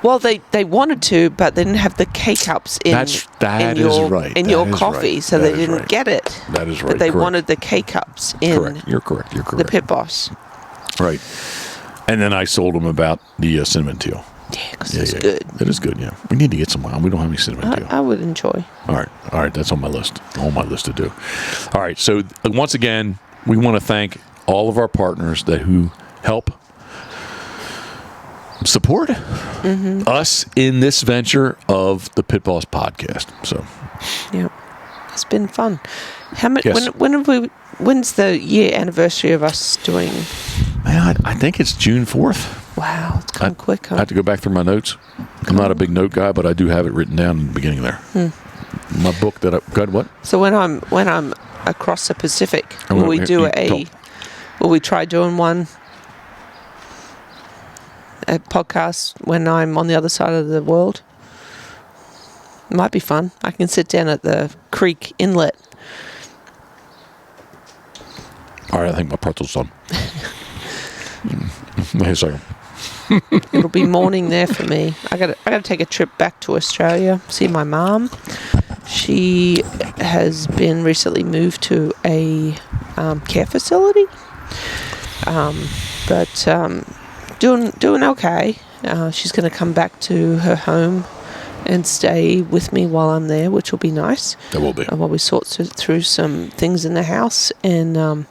Well, they wanted to, but they didn't have the K-Cups in your coffee, so they didn't get it. That is right. But they wanted the K-Cups in. Correct. You're correct. The Pitboss. Right. And then I sold them about the cinnamon teal. Yeah, because it's good. It is good, yeah. We need to get some. We don't have any cinnamon teal. I would enjoy. All right. That's on my list. On my list to do. All right. So once again, we want to thank all of our partners who help support us in this venture of the Pitboss podcast. So, yeah, it's been fun. How much? Yes. When's the year anniversary of us doing? Man, I think it's June 4th. Wow, it's come quick. Huh? I have to go back through my notes. I'm not a big note guy, but I do have it written down in the beginning there. My book that what? So when I'm across the Pacific, will we try doing a podcast when I'm on the other side of the world? Might be fun. I can sit down at the creek inlet. All right, I think my pretzel's done. Wait a second. It'll be morning there for me. I got to take a trip back to Australia, see my mom. She has been recently moved to a care facility, but doing okay. She's going to come back to her home and stay with me while I'm there, which will be nice. That will be. While we sort through some things in the house, and I'm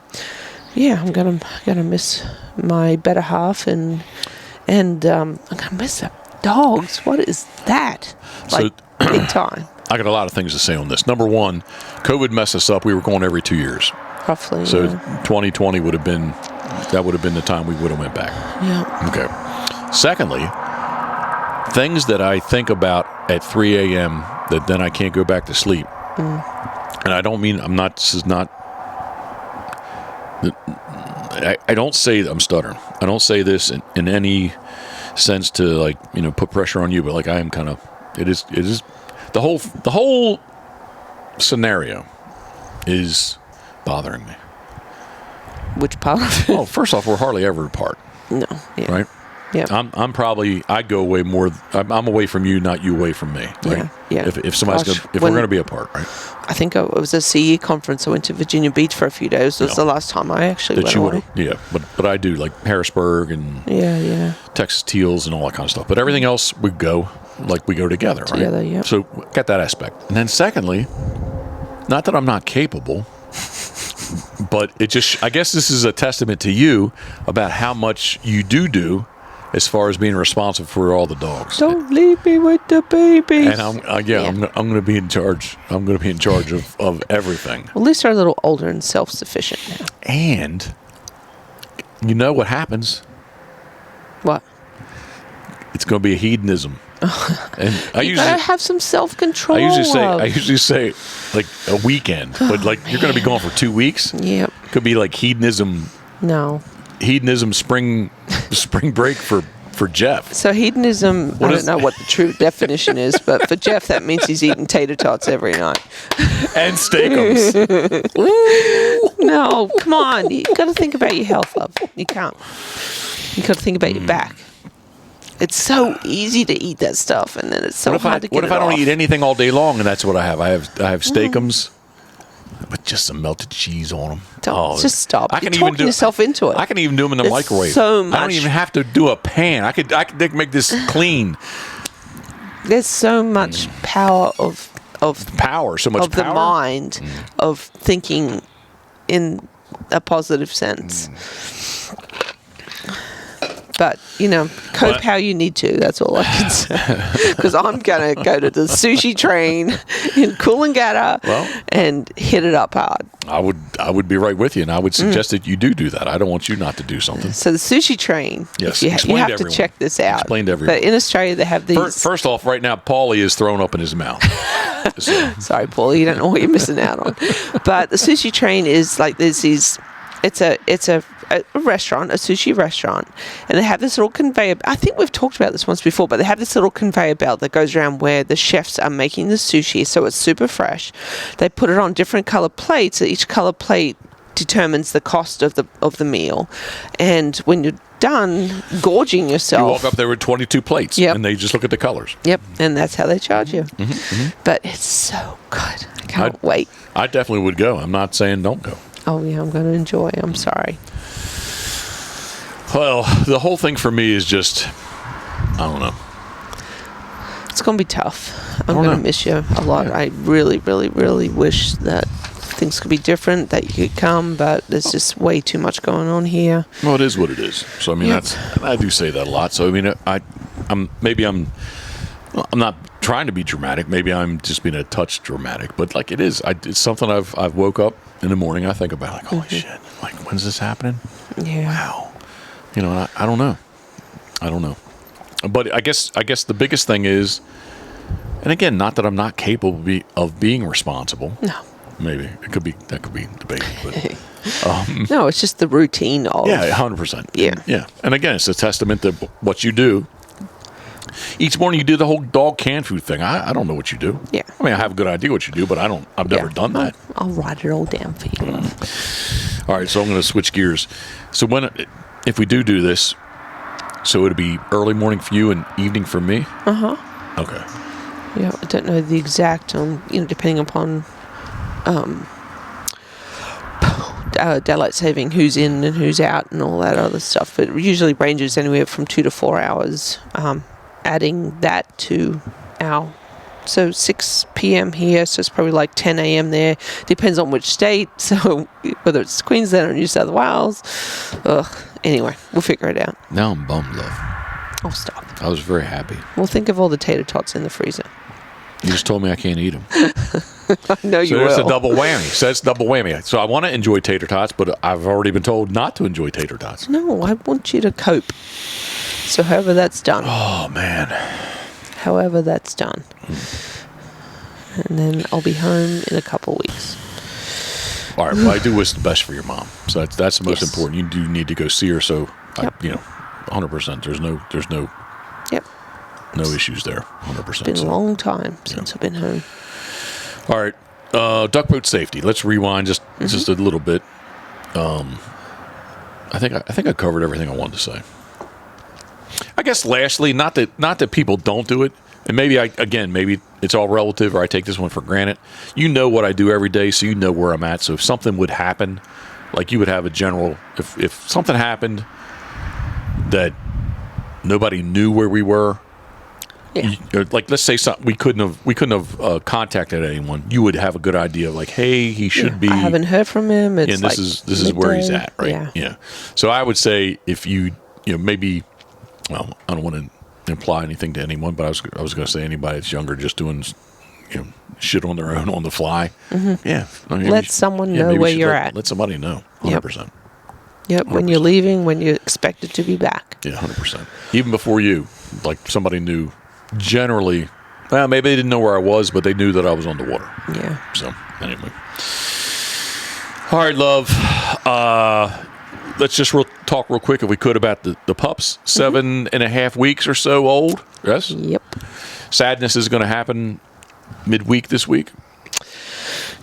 gonna miss my better half, and I'm gonna miss the dogs. What is that? Like, big time. I got a lot of things to say on this. Number one, COVID messed us up. We were going every 2 years. Roughly. So 2020 would have been the time we would have went back. Yeah. Okay. Secondly, things that I think about at 3 a.m. that then I can't go back to sleep. And I don't mean this is not. I don't say I'm stuttering. I don't say this in any sense to put pressure on you, but I am kind of. It is the whole scenario is bothering me. Which part of it? Well, first off, we're hardly ever apart. No. Yeah. Right. Yeah. I go away more. I'm away from you, not you away from me. Right? Yeah. If we're going to be apart, right? I think it was a CE conference. I went to Virginia Beach for a few days. It was the last time I actually went away. Yeah, but I do Harrisburg and Texas Teals and all that kind of stuff. But everything else we go together, right? Together, yeah. So got that aspect. And then secondly, not that I'm not capable, but I guess this is a testament to you about how much you do as far as being responsible for all the dogs. Don't leave me with the babies. And I'm going to be in charge. I'm going to be in charge of everything. Well, at least they're a little older and self-sufficient now. And you know what happens? What? It's going to be a hedonism. And you gotta have some self-control. I usually say like a weekend, but you're going to be gone for 2 weeks. Yep. Could be like hedonism. No. Hedonism spring break for Jeff. So hedonism, I don't know what the true definition is, but for Jeff that means he's eating tater tots every night. And steakums. No, come on. You got to think about your health, love. You can't. You got to think about your back. It's so easy to eat that stuff, and then it's so hard to get it off. What if I don't eat anything all day long, and that's what I have? I have steakums with just some melted cheese on them. Just stop. You're talking yourself into it. I can even do them in the microwave. So much. I don't even have to do a pan. I could make this clean. There's so much power of power, so much of the mind of thinking in a positive sense. But, cope how you need to. That's all I can say. Because I'm going to go to the sushi train in Coolangatta and hit it up hard. I would be right with you, and I would suggest that you do that. I don't want you not to do something. So the sushi train, yes, you have to check this out. Explain to everyone. But in Australia, they have these... First off, right now, Paulie is thrown up in his mouth. Sorry, Paulie, you don't know what you're missing out on. But the sushi train is like there's these... It's a restaurant, a sushi restaurant, and they have this little conveyor. I think we've talked about this once before, but they have this little conveyor belt that goes around where the chefs are making the sushi, so it's super fresh. They put it on different color plates. So each color plate determines the cost of the meal, and when you're done gorging yourself, you walk up there with 22 plates, and they just look at the colors. Yep, and that's how they charge you. But it's so good. I can't wait. I definitely would go. I'm not saying don't go. Oh, yeah, I'm going to enjoy. I'm sorry. Well, the whole thing for me is just, I don't know. It's going to be tough. I'm going to miss you a lot. Yeah. I really, really, really wish that things could be different, that you could come, but there's just way too much going on here. Well, it is what it is. So, I mean, I do say that a lot. So, I mean, I'm not trying to be dramatic. Maybe I'm just being a touch dramatic, but like it's something I've woke up in the morning. I think about like, holy shit, like when's this happening? Yeah. Wow. I don't know. But I guess the biggest thing is, and again, not that I'm not capable of being responsible. No. Maybe that could be debated. But, no, it's just the routine of. Yeah, 100%. Yeah. Yeah. And again, it's a testament to what you do. Each morning you do the whole dog canned food thing. I don't know what you do. Yeah. I mean, I have a good idea what you do, but I've never done that. I'll write it all down for you. All right, so I'm going to switch gears. So if we do this, so it'd be early morning for you and evening for me? Uh-huh. Okay. Yeah, I don't know the exact, depending upon daylight saving, who's in and who's out and all that other stuff. But it usually ranges anywhere from 2 to 4 hours. Adding that to so 6 p.m. here, so it's probably like 10 a.m. there. Depends on which state, so whether it's Queensland or New South Wales. Anyway, we'll figure it out. Now I'm bummed, love. Oh, stop. I was very happy. Well, think of all the tater tots in the freezer. You just told me I can't eat them. I know you will. So it's a double whammy. So that's double whammy. So I want to enjoy tater tots, but I've already been told not to enjoy tater tots. No, I want you to cope. So however that's done. Oh, man. However that's done. And then I'll be home in a couple weeks. All right. Well, I do wish the best for your mom. So that's the most important. You do need to go see her. So, 100%. There's no issues there. 100%. It's been a long time since I've been home. All right. Duck boat safety. Let's rewind just a little bit. I think I covered everything I wanted to say. I guess lastly, not that people don't do it, and maybe it's all relative, or I take this one for granted. You know what I do every day, so you know where I'm at. So if something would happen, like you would have a general, if something happened that nobody knew where we were, like let's say something we couldn't have contacted anyone, you would have a good idea of like, hey, he should be. I haven't heard from him. It's and this is where he's at, right? Yeah. So I would say if you maybe. Well, I don't want to imply anything to anyone, but I was going to say anybody that's younger just doing shit on their own on the fly. Mm-hmm. Yeah. Let someone know where you're at. Let somebody know. 100%. Yep. 100%. When you're leaving, when you're expected to be back. Yeah, 100%. Even before you, like somebody knew generally, well, maybe they didn't know where I was, but they knew that I was on the water. Yeah. So, anyway. All right, love. Let's just talk real quick, if we could, about the pups. 7.5 weeks or so old. Yes? Yep. Sadness is going to happen midweek this week.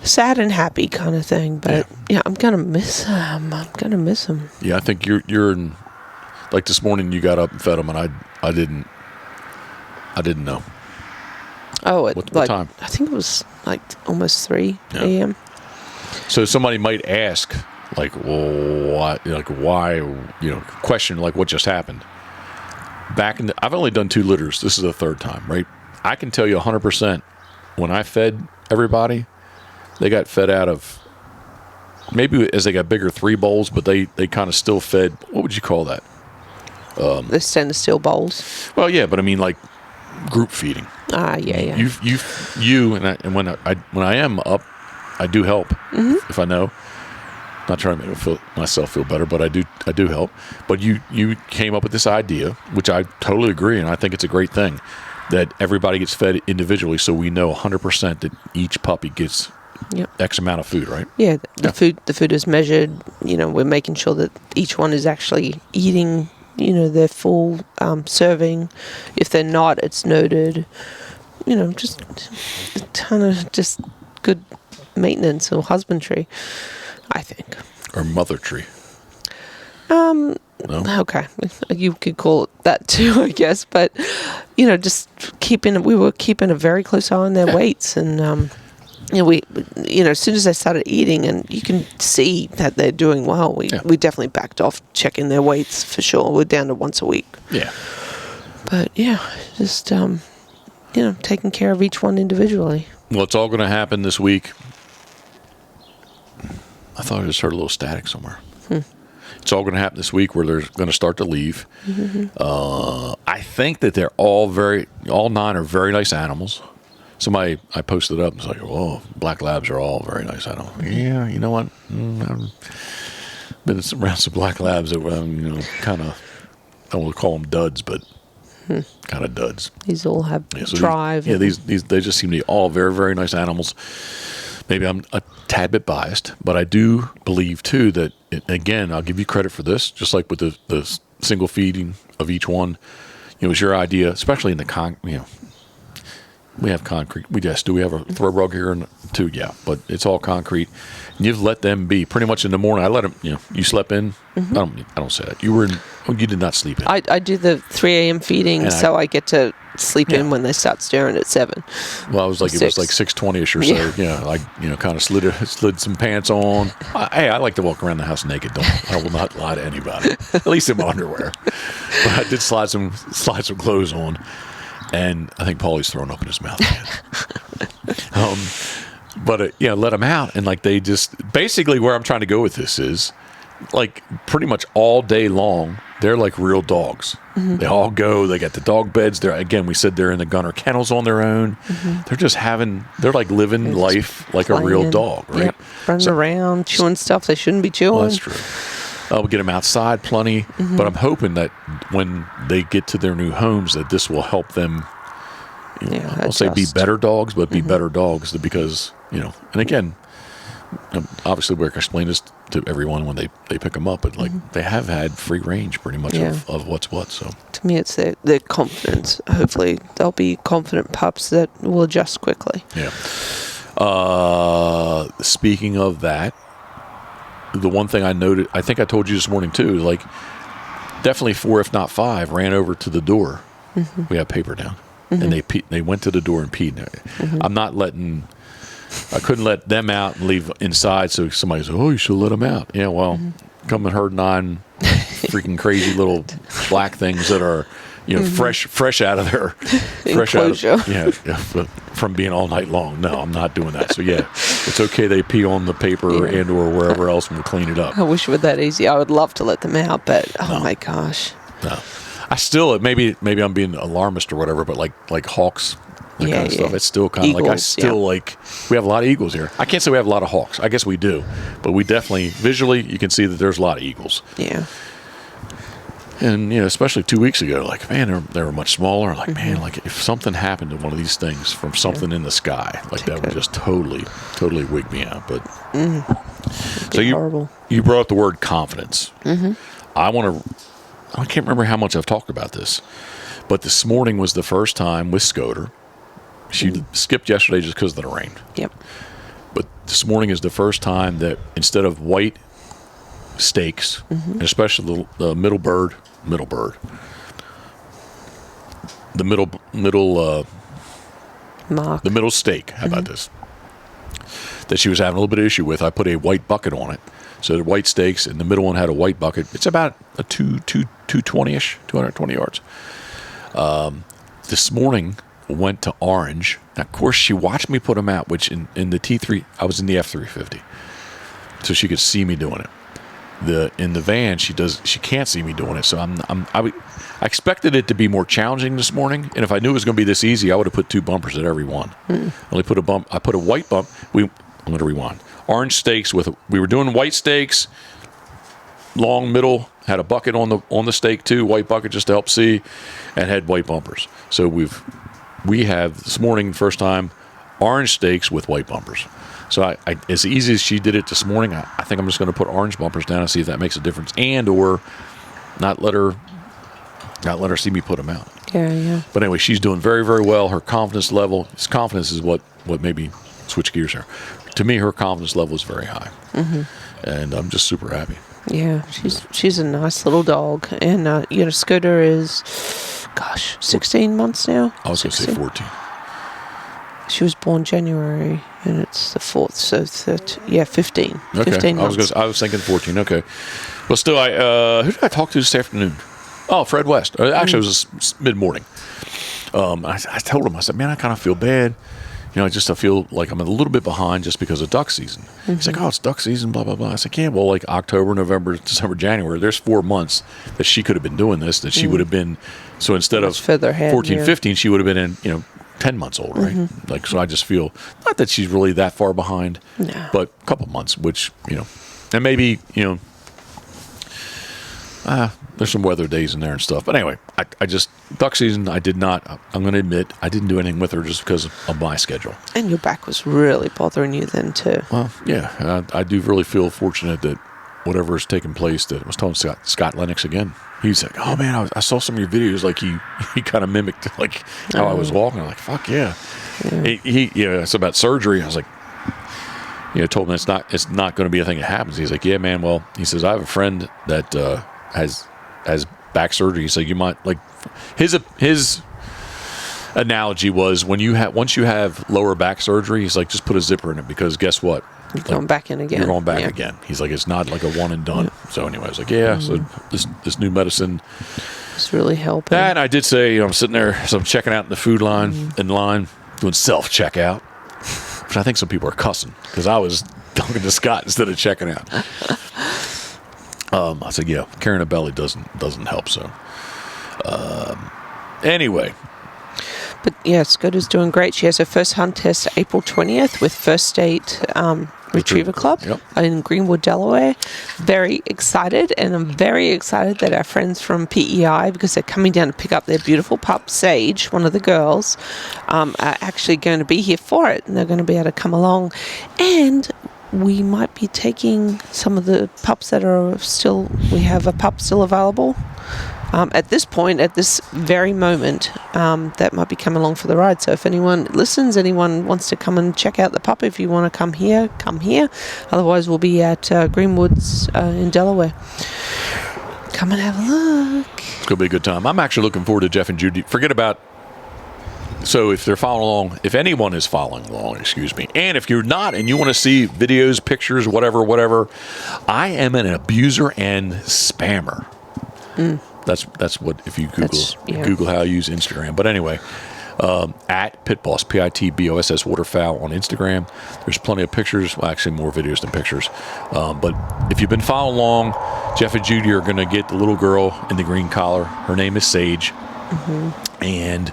Sad and happy kind of thing, but I'm going to miss him. Yeah, I think you're in Like this morning, you got up and fed them, and I didn't know. Oh, at What time? I think it was like almost 3 Yeah. a.m. So somebody might ask, like, well, why, question like what just happened. I've only done 2 litters. This is the 3rd time, right? I can tell you 100% when I fed everybody, they got fed out of, maybe as they got bigger, 3 bowls, but they kind of still fed, what would you call that? The stainless steel bowls. Well, yeah, but I mean like group feeding. Yeah. You and when I am up, I do help if I know. Not trying to make myself feel better, but I do help. But you came up with this idea, which I totally agree, and I think it's a great thing, that everybody gets fed individually, so we know 100% that each puppy gets X amount of food, right? Yeah, the food is measured. We're making sure that each one is actually eating, their full serving. If they're not, it's noted. Just a ton of just good maintenance or husbandry, I think. Or mother tree. No? Okay, you could call it that too, I guess. But just we were keeping a very close eye on their weights, and as soon as they started eating, and you can see that they're doing well, we definitely backed off checking their weights for sure. We're down to once a week. Yeah. But just taking care of each one individually. Well, it's all going to happen this week. I thought I just heard a little static somewhere. It's all going to happen this week where they're going to start to leave. I think that they're all 9 are very nice animals. Somebody, I posted up and was like, "Oh, black labs are all very nice animals." Yeah, you know what? I've been around some black labs that kind of, I don't want to call them duds, but kind of duds. These all have drive. These they just seem to be all very, very nice animals. Maybe I'm a tad bit biased, but I do believe too that again, I'll give you credit for this. Just like with the single feeding of each one, it was your idea, especially in the we have concrete. Do we have a throw rug here too? Yeah, but it's all concrete. And you've let them be pretty much in the morning. I let them. You slept in. I don't say that. You did not sleep in. I do the 3 a.m. feeding, and I get to sleep in when they start stirring at 7. Well, I was like, 6. It was like 6:20ish or so. Yeah, I kind of slid some pants on. I like to walk around the house naked. I will not lie to anybody. At least in my underwear. But I did slide some clothes on. And I think Paulie's throwing up in his mouth again. But let them out. And like they just, basically where I'm trying to go with this is, like pretty much all day long, they're like real dogs. They all go, they got the dog beds. We said they're in the gunner kennels on their own. They're like living life like a real dog, right? Yep. Running around, chewing stuff they shouldn't be chewing. Well, that's true. We'll get them outside plenty, but I'm hoping that when they get to their new homes, that this will help them. I'll say be better dogs, but be better dogs because and again, obviously we're explaining this to everyone when they pick them up, but like they have had free range pretty much of what's what. So to me, it's their confidence. Hopefully, they'll be confident pups that will adjust quickly. Yeah. Speaking of that. The one thing I noted, I think I told you this morning too, is like definitely 4, if not 5, ran over to the door. We have paper down, and they went to the door and peed. I couldn't let them out and leave inside. So somebody said, "Oh, you should let them out." Yeah, well, come and herd 9 freaking crazy little black things that are fresh out of their enclosure. From being all night long. No, I'm not doing that. So it's okay. They pee on the paper and or wherever else, and we'll clean it up. I wish it were that easy. I would love to let them out, but my gosh. No, I still maybe I'm being alarmist or whatever, but like hawks, that kind of stuff. It's still kind of like I still like. We have a lot of eagles here. I can't say we have a lot of hawks. I guess we do, but we definitely visually you can see that there's a lot of eagles. Yeah. And especially 2 weeks ago, like man, they were much smaller. Like man, like if something happened to one of these things from something in the sky, like that would just totally wig me out. But so you brought up the word confidence. I can't remember how much I've talked about this, but this morning was the first time with Scoter. She skipped yesterday just because of the rain. Yep. But this morning is the first time that instead of white stakes, and especially the middle bird, the middle Mark. the middle stake. How about this? That she was having a little bit of issue with. I put a white bucket on it, so the white stakes, and the middle one had a white bucket. It's about a 220-ish, 220 yards. This morning went to orange. Now, of course, she watched me put them out, which in the T3, I was in the F350, so she could see me doing it. In the van, she can't see me doing it, so I expected it to be more challenging this morning, and if I knew it was going to be this easy, I would have put 2 bumpers at every one. Only put a bump. I put a white bump. I'm going to rewind. Orange stakes we were doing white stakes, long middle, had a bucket on the stake too, white bucket just to help see, and had white bumpers. So we have this morning, first time, orange stakes with white bumpers. So I as easy as she did it this morning, I think I'm just going to put orange bumpers down and see if that makes a difference, and or not let her see me put them out. Yeah. But anyway, she's doing very, very well. Her confidence is what maybe switch gears here. To me, her confidence level is very high, and I'm just super happy. Yeah, she's a nice little dog, and Scooter is, 16 months now. I was going to say 14. She was born January, and it's the 4th, so 15. Okay, 15 months. I was thinking 14. Okay, well, still, who did I talk to this afternoon? Oh, Fred West. Actually, it was mid morning. I told him, I said, man, I kind of feel bad. I feel like I'm a little bit behind just because of duck season. He's like, oh, it's duck season, blah, blah, blah. I said, yeah, well, like October, November, December, January, there's 4 months that she could have been doing this, that she would have been, so instead of 14, 15, she would have been in, 10 months old, right? Like, so I just feel, not that she's really that far behind, but a couple months, which, and maybe, there's some weather days in there and stuff. But anyway, I just, duck season, I'm going to admit, I didn't do anything with her just because of my schedule. And your back was really bothering you then too. Well, yeah, I do really feel fortunate that whatever has taken place, that I was telling Scott Lennox again. He's like, oh man, I saw some of your videos, like he kind of mimicked like how I was walking. I'm like, fuck yeah. It's about surgery. I was like, told him it's not going to be a thing that happens. He's like, yeah, man. Well, he says, I have a friend that has back surgery. He said, you might, like, his analogy was once you have lower back surgery, he's like, just put a zipper in it, because guess what? You're going back in again. You're going back again. He's like, it's not like a one and done. So anyway, I was like, so this new medicine, it's really helping. And I did say, I'm sitting there, so I'm checking out in the food line, doing self checkout, which I think some people are cussing, because I was talking to Scott instead of checking out. I said, yeah, carrying a belly doesn't help. So anyway. But yeah, Scooter's doing great. She has her first hunt test April 20th with First State Retriever Club in Greenwood, Delaware. Very excited, and I'm very excited that our friends from PEI, because they're coming down to pick up their beautiful pup, Sage, one of the girls, are actually going to be here for it, and they're going to be able to come along. And we might be taking some of the pups that are we have a pup still available. At this point, at this very moment, that might be coming along for the ride. So if anyone listens, anyone wants to come and check out the pup, if you want to come here, come here. Otherwise, we'll be at Greenwoods in Delaware. Come and have a look. It's going to be a good time. I'm actually looking forward to Jeff and Judy. So if they're following along, if anyone is following along, and if you're not and you want to see videos, pictures, whatever, I am an abuser and spammer. That's what, if you Google how I use Instagram. But anyway, at Pitboss, Pitboss Waterfowl on Instagram. There's plenty of pictures. Well, actually, more videos than pictures. But if you've been following along, Jeff and Judy are going to get the little girl in the green collar. Her name is Sage. And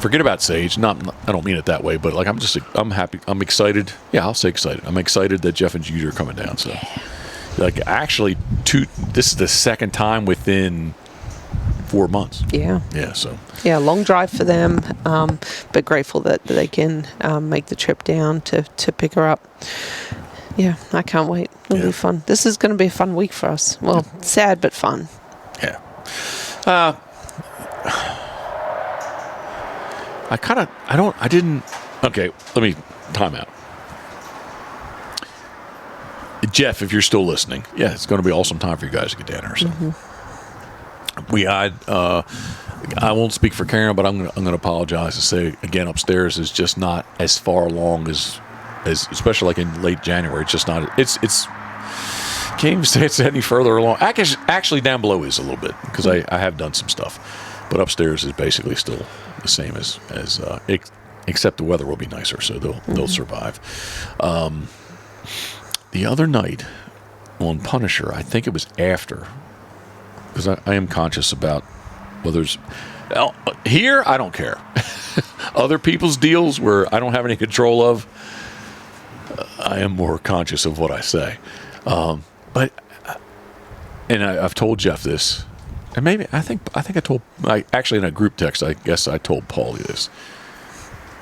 forget about Sage. I don't mean it that way, but like I'm happy. I'm excited. Yeah, I'll say excited. I'm excited that Jeff and Judy are coming down. So, like, actually, this is the second time within 4 months. Yeah. So. Yeah, long drive for them, but grateful that they can make the trip down to pick her up. Yeah, I can't wait. It'll be fun. This is going to be a fun week for us. Well, sad but fun. Yeah. Okay, let me time out. Jeff, if you're still listening, yeah, it's going to be an awesome time for you guys to get down there. So I won't speak for Karen, but I'm going to apologize and say again, upstairs is just not as far along as especially like in late January. It's just not. It's can't even say it's any further along. Actually, down below is a little bit because I have done some stuff, but upstairs is basically still the same as except the weather will be nicer, so they'll survive. The other night on Punisher, I think it was after, because I am conscious about whether there's here. I don't care. Other people's deals where I don't have any control of, I am more conscious of what I say. But I've told Jeff this, and maybe I think I told actually in a group text. I guess I told Paulie this,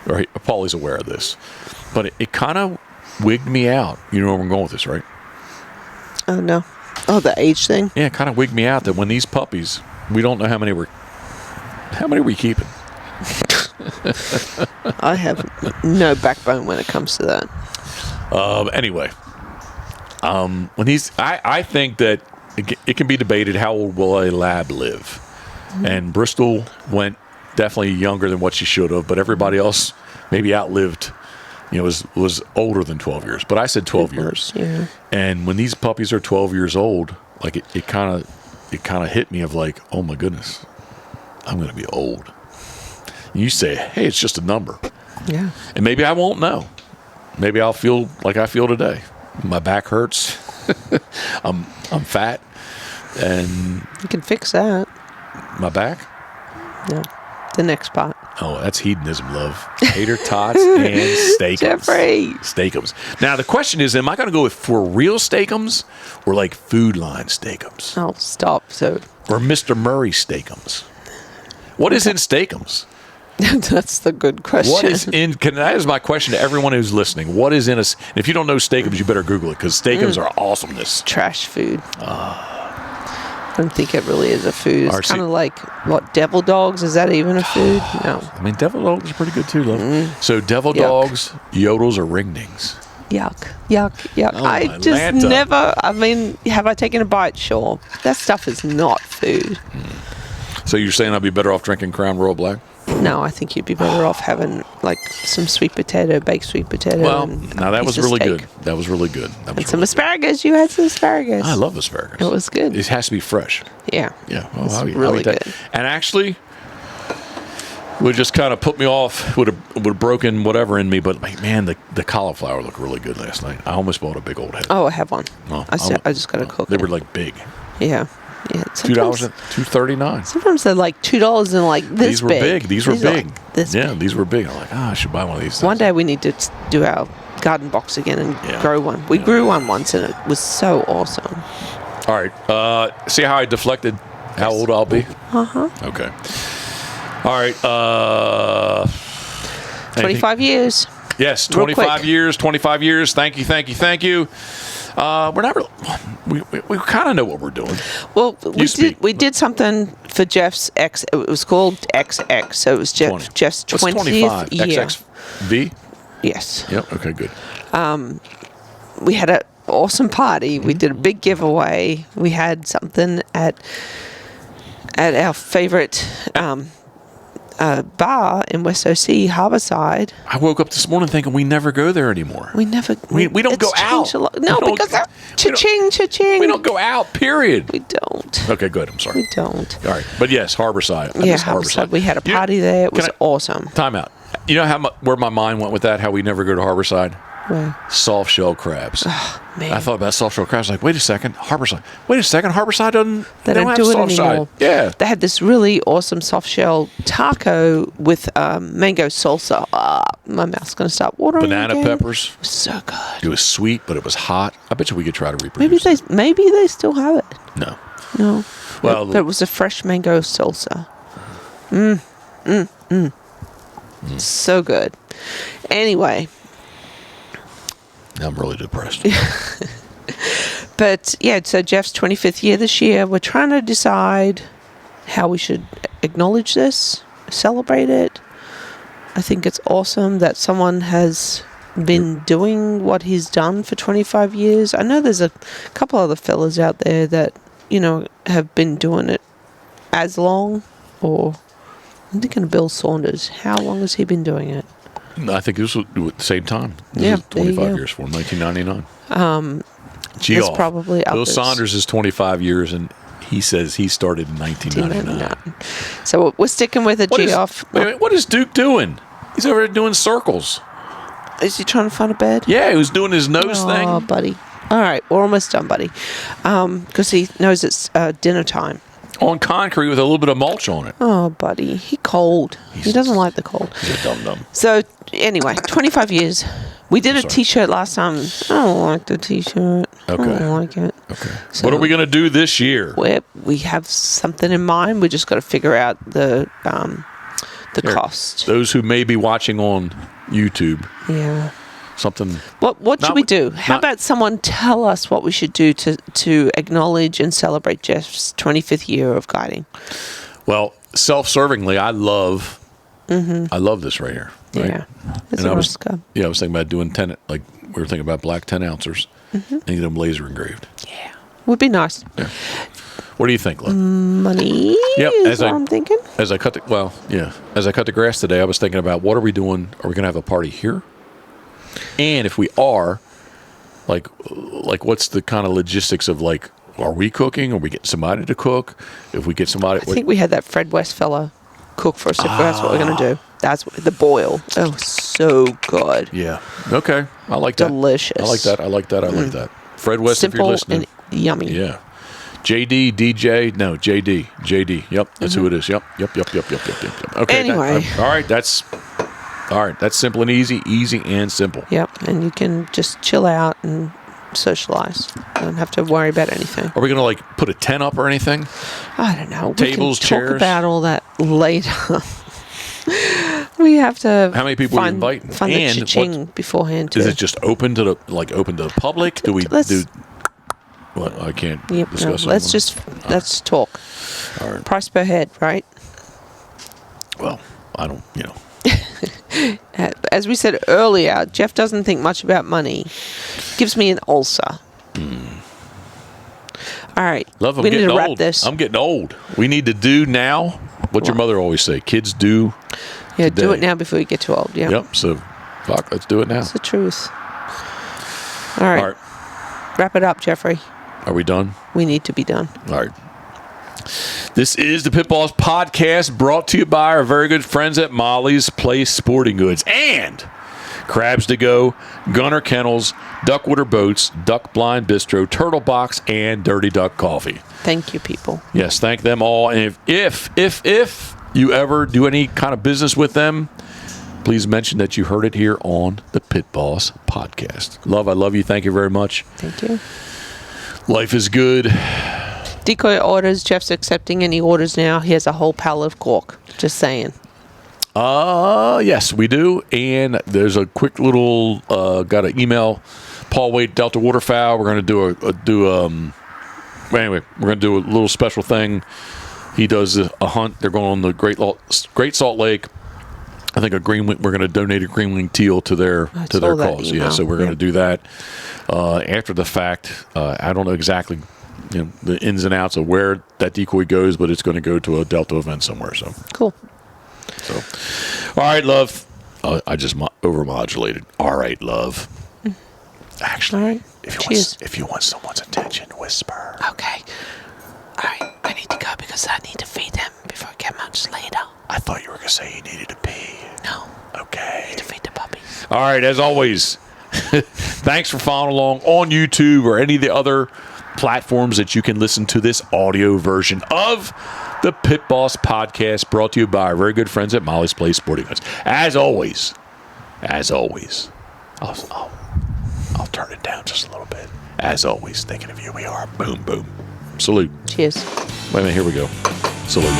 or Paulie's aware of this, but it kind of wigged me out. You know where I'm going with this, right? Oh no! Oh, the age thing. Yeah, it kind of wigged me out that when these puppies, we don't know how many are we keeping. I have no backbone when it comes to that. Anyway, when these, I think that it can be debated how old will a lab live, and Bristol went definitely younger than what she should have, but everybody else maybe outlived. Was older than 12 years, but I said 12 years. Yeah. And when these puppies are 12 years old, like it kind of hit me of like, oh my goodness, I'm going to be old. And you say, hey, it's just a number. Yeah. And maybe I won't know. Maybe I'll feel like I feel today. My back hurts. I'm fat, and you can fix that. My back. Yeah. The next part. Oh, that's hedonism, love. Tater tots and steakums. Jeffrey. Steakums. Now, the question is, am I going to go with for real steakums or like Food Line steakums? Oh, stop. So. Or Mr. Murray steakums? What is in steakums? That's the good question. What is in? That is my question to everyone who's listening. What is in a? If you don't know steakums, you better Google it because steakums are awesomeness. Trash food. I don't think it really is a food. It's kind of like, what, devil dogs? Is that even a food? No. I mean, devil dogs are pretty good too, love. So devil dogs, yodels, or ringdings. Yuck. Yuck. Yuck. Oh, I just never, I mean, have I taken a bite? Sure. That stuff is not food. So you're saying I'd be better off drinking Crown Royal Black? No, I think you'd be better off having like some sweet potato, baked sweet potato. Well, now that was really good. That was really good. And some asparagus. You had some asparagus. I love asparagus. It was good. It has to be fresh. Yeah. Yeah. Well, it's really good. And actually, would just kind of put me off. Would have broken whatever in me. But like, man, the cauliflower looked really good last night. I almost bought a big old head. Oh, I have one. Oh, I just got to cook. They were like big. Yeah. Yeah, $2.39. Sometimes they're like $2 and like this These were big. These were big. Like this big. These were big. I'm like, I should buy one of these things. One day we need to do our garden box again and grow one. We grew one once and it was so awesome. All right. See how I deflected how old I'll be? Uh-huh. Okay. All right. 25 years. Yes, 25 years. 25 years. Thank you. We're not really, we kind of know what we're doing. Well, we did something for Jeff's X. It was called XX, so it was Jeff's 20th year. XXV? Yes. Yep. Okay. Good. We had an awesome party. We did a big giveaway. We had something at our favorite bar in West OC, Harborside. I woke up this morning thinking we never go there anymore. We never. We don't go out. No, because cha-ching. We don't go out, period. We don't. Okay, good. I'm sorry. We don't. All right. But yes, Harborside. Harborside. We had a party there. It was awesome. Time out. You know where my mind went with that, how we never go to Harborside? Where? Soft shell crabs. Oh, man. I thought about soft shell crabs. Like, wait a second, Harborside. Harborside doesn't. They don't do it anymore. Yeah. They had this really awesome soft shell taco with mango salsa. My mouth's going to start watering. Banana peppers. It was so good. It was sweet, but it was hot. I bet you we could try to reproduce. Maybe they still have it. No. Well, but it was a fresh mango salsa. So good. Anyway. I'm really depressed. But yeah, so Jeff's 25th year this year. We're trying to decide how we should acknowledge this, celebrate it. I think it's awesome that someone has been doing what he's done for 25 years. I know there's a couple other fellas out there that, have been doing it as long, or I'm thinking of Bill Saunders. How long has he been doing it? I think this was at the same time. This is 25 years for him, 1999. There's probably Bill others. Saunders is 25 years, and he says he started in 1999. So we're sticking with a Geoff. What is Duke doing? He's over there doing circles. Is he trying to find a bed? Yeah, he was doing his nose thing. Oh, buddy. All right, we're almost done, buddy. Because he knows it's dinner time. On concrete with a little bit of mulch on it. Oh, buddy. He cold. He doesn't like the cold. He's a dum-dum. So, anyway, 25 years. We did a T-shirt last time. I don't like the T-shirt. Okay. I don't like it. Okay. So what are we going to do this year? We have something in mind. We just got to figure out the cost. Those who may be watching on YouTube. Yeah. Something. What should we do? How about someone tell us what we should do to acknowledge and celebrate Jeff's 25th year of guiding? Well, self-servingly, I love this right here. Right? Yeah. It's a Roscoe. Yeah, I was thinking about doing 10, like we were thinking about black 10 ouncers and get them laser engraved. Yeah. Would be nice. Yeah. What do you think, Lynn? Money is what I'm thinking. As I cut the grass today, I was thinking about what are we doing? Are we going to have a party here? And if we are, like what's the kind of logistics of like, are we cooking? Are we getting somebody to cook? If we get somebody, I think we had that Fred West fella cook for us. If that's what we're going to do. That's the boil. Oh, so good. Yeah. Okay. I like that. Delicious. I like that. Fred West, simple if you're listening. And yummy. Yeah. JD. Yep. That's who it is. Yep. Okay. Anyway. All right. That's simple and easy and simple. Yep. And you can just chill out and socialize. Don't have to worry about anything. Are we going to like put a tent up or anything? I don't know. Tables, we can chairs? talk about all that later. We have to. How many people are you inviting? Find the cha-ching beforehand. Is it just open to the public? Do we do? Well, I can't discuss. No, let's talk. All right. Price per head, right? Well, I don't. As we said earlier, Jeff doesn't think much about money. Gives me an ulcer. All right. Love, we need to wrap this. I'm getting old. We need to do now what your mother always say. Kids do. Yeah, today. do it now before you get too old. Yeah. Yep. So, let's do it now. It's the truth. All right. Wrap it up, Jeffrey. Are we done? We need to be done. All right. This is the Pitboss Podcast, brought to you by our very good friends at Molly's Place Sporting Goods and Crabs to Go, Gunner Kennels, Duckwater Boats, Duck Blind Bistro, Turtle Box, and Dirty Duck Coffee. Thank you, people. Yes, thank them all. And if you ever do any kind of business with them, please mention that you heard it here on the Pitboss Podcast. Love, I love you. Thank you very much. Thank you. Life is good. Decoy orders. Jeff's accepting any orders now. He has a whole pallet of cork. Just saying. Yes, we do. And there's a quick little, got an email. Paul Waite, Delta Waterfowl. We're going to anyway, we're going to do a little special thing. He does a hunt. They're going on the Great Salt Lake. I think we're going to donate a green-winged teal to their cause. Yeah, so we're going to do that after the fact. I don't know exactly the ins and outs of where that decoy goes, but it's going to go to a Delta event somewhere. So cool. So, all right, love. I just overmodulated. All right, love. Actually, all right. If you want someone's attention, whisper. Okay. All right. I need to go because I need to feed them before I get much later. I thought you were going to say you needed to pee. No. Okay. I need to feed the puppies. All right. As always, thanks for following along on YouTube or any of the other platforms that you can listen to this audio version of the Pitboss Podcast, brought to you by our very good friends at Molly's Place Sporting Goods. As always, I'll turn it down just a little bit. As always, thinking of you, we are. Boom, boom. Salute. Cheers. Wait a minute, here we go. Salute.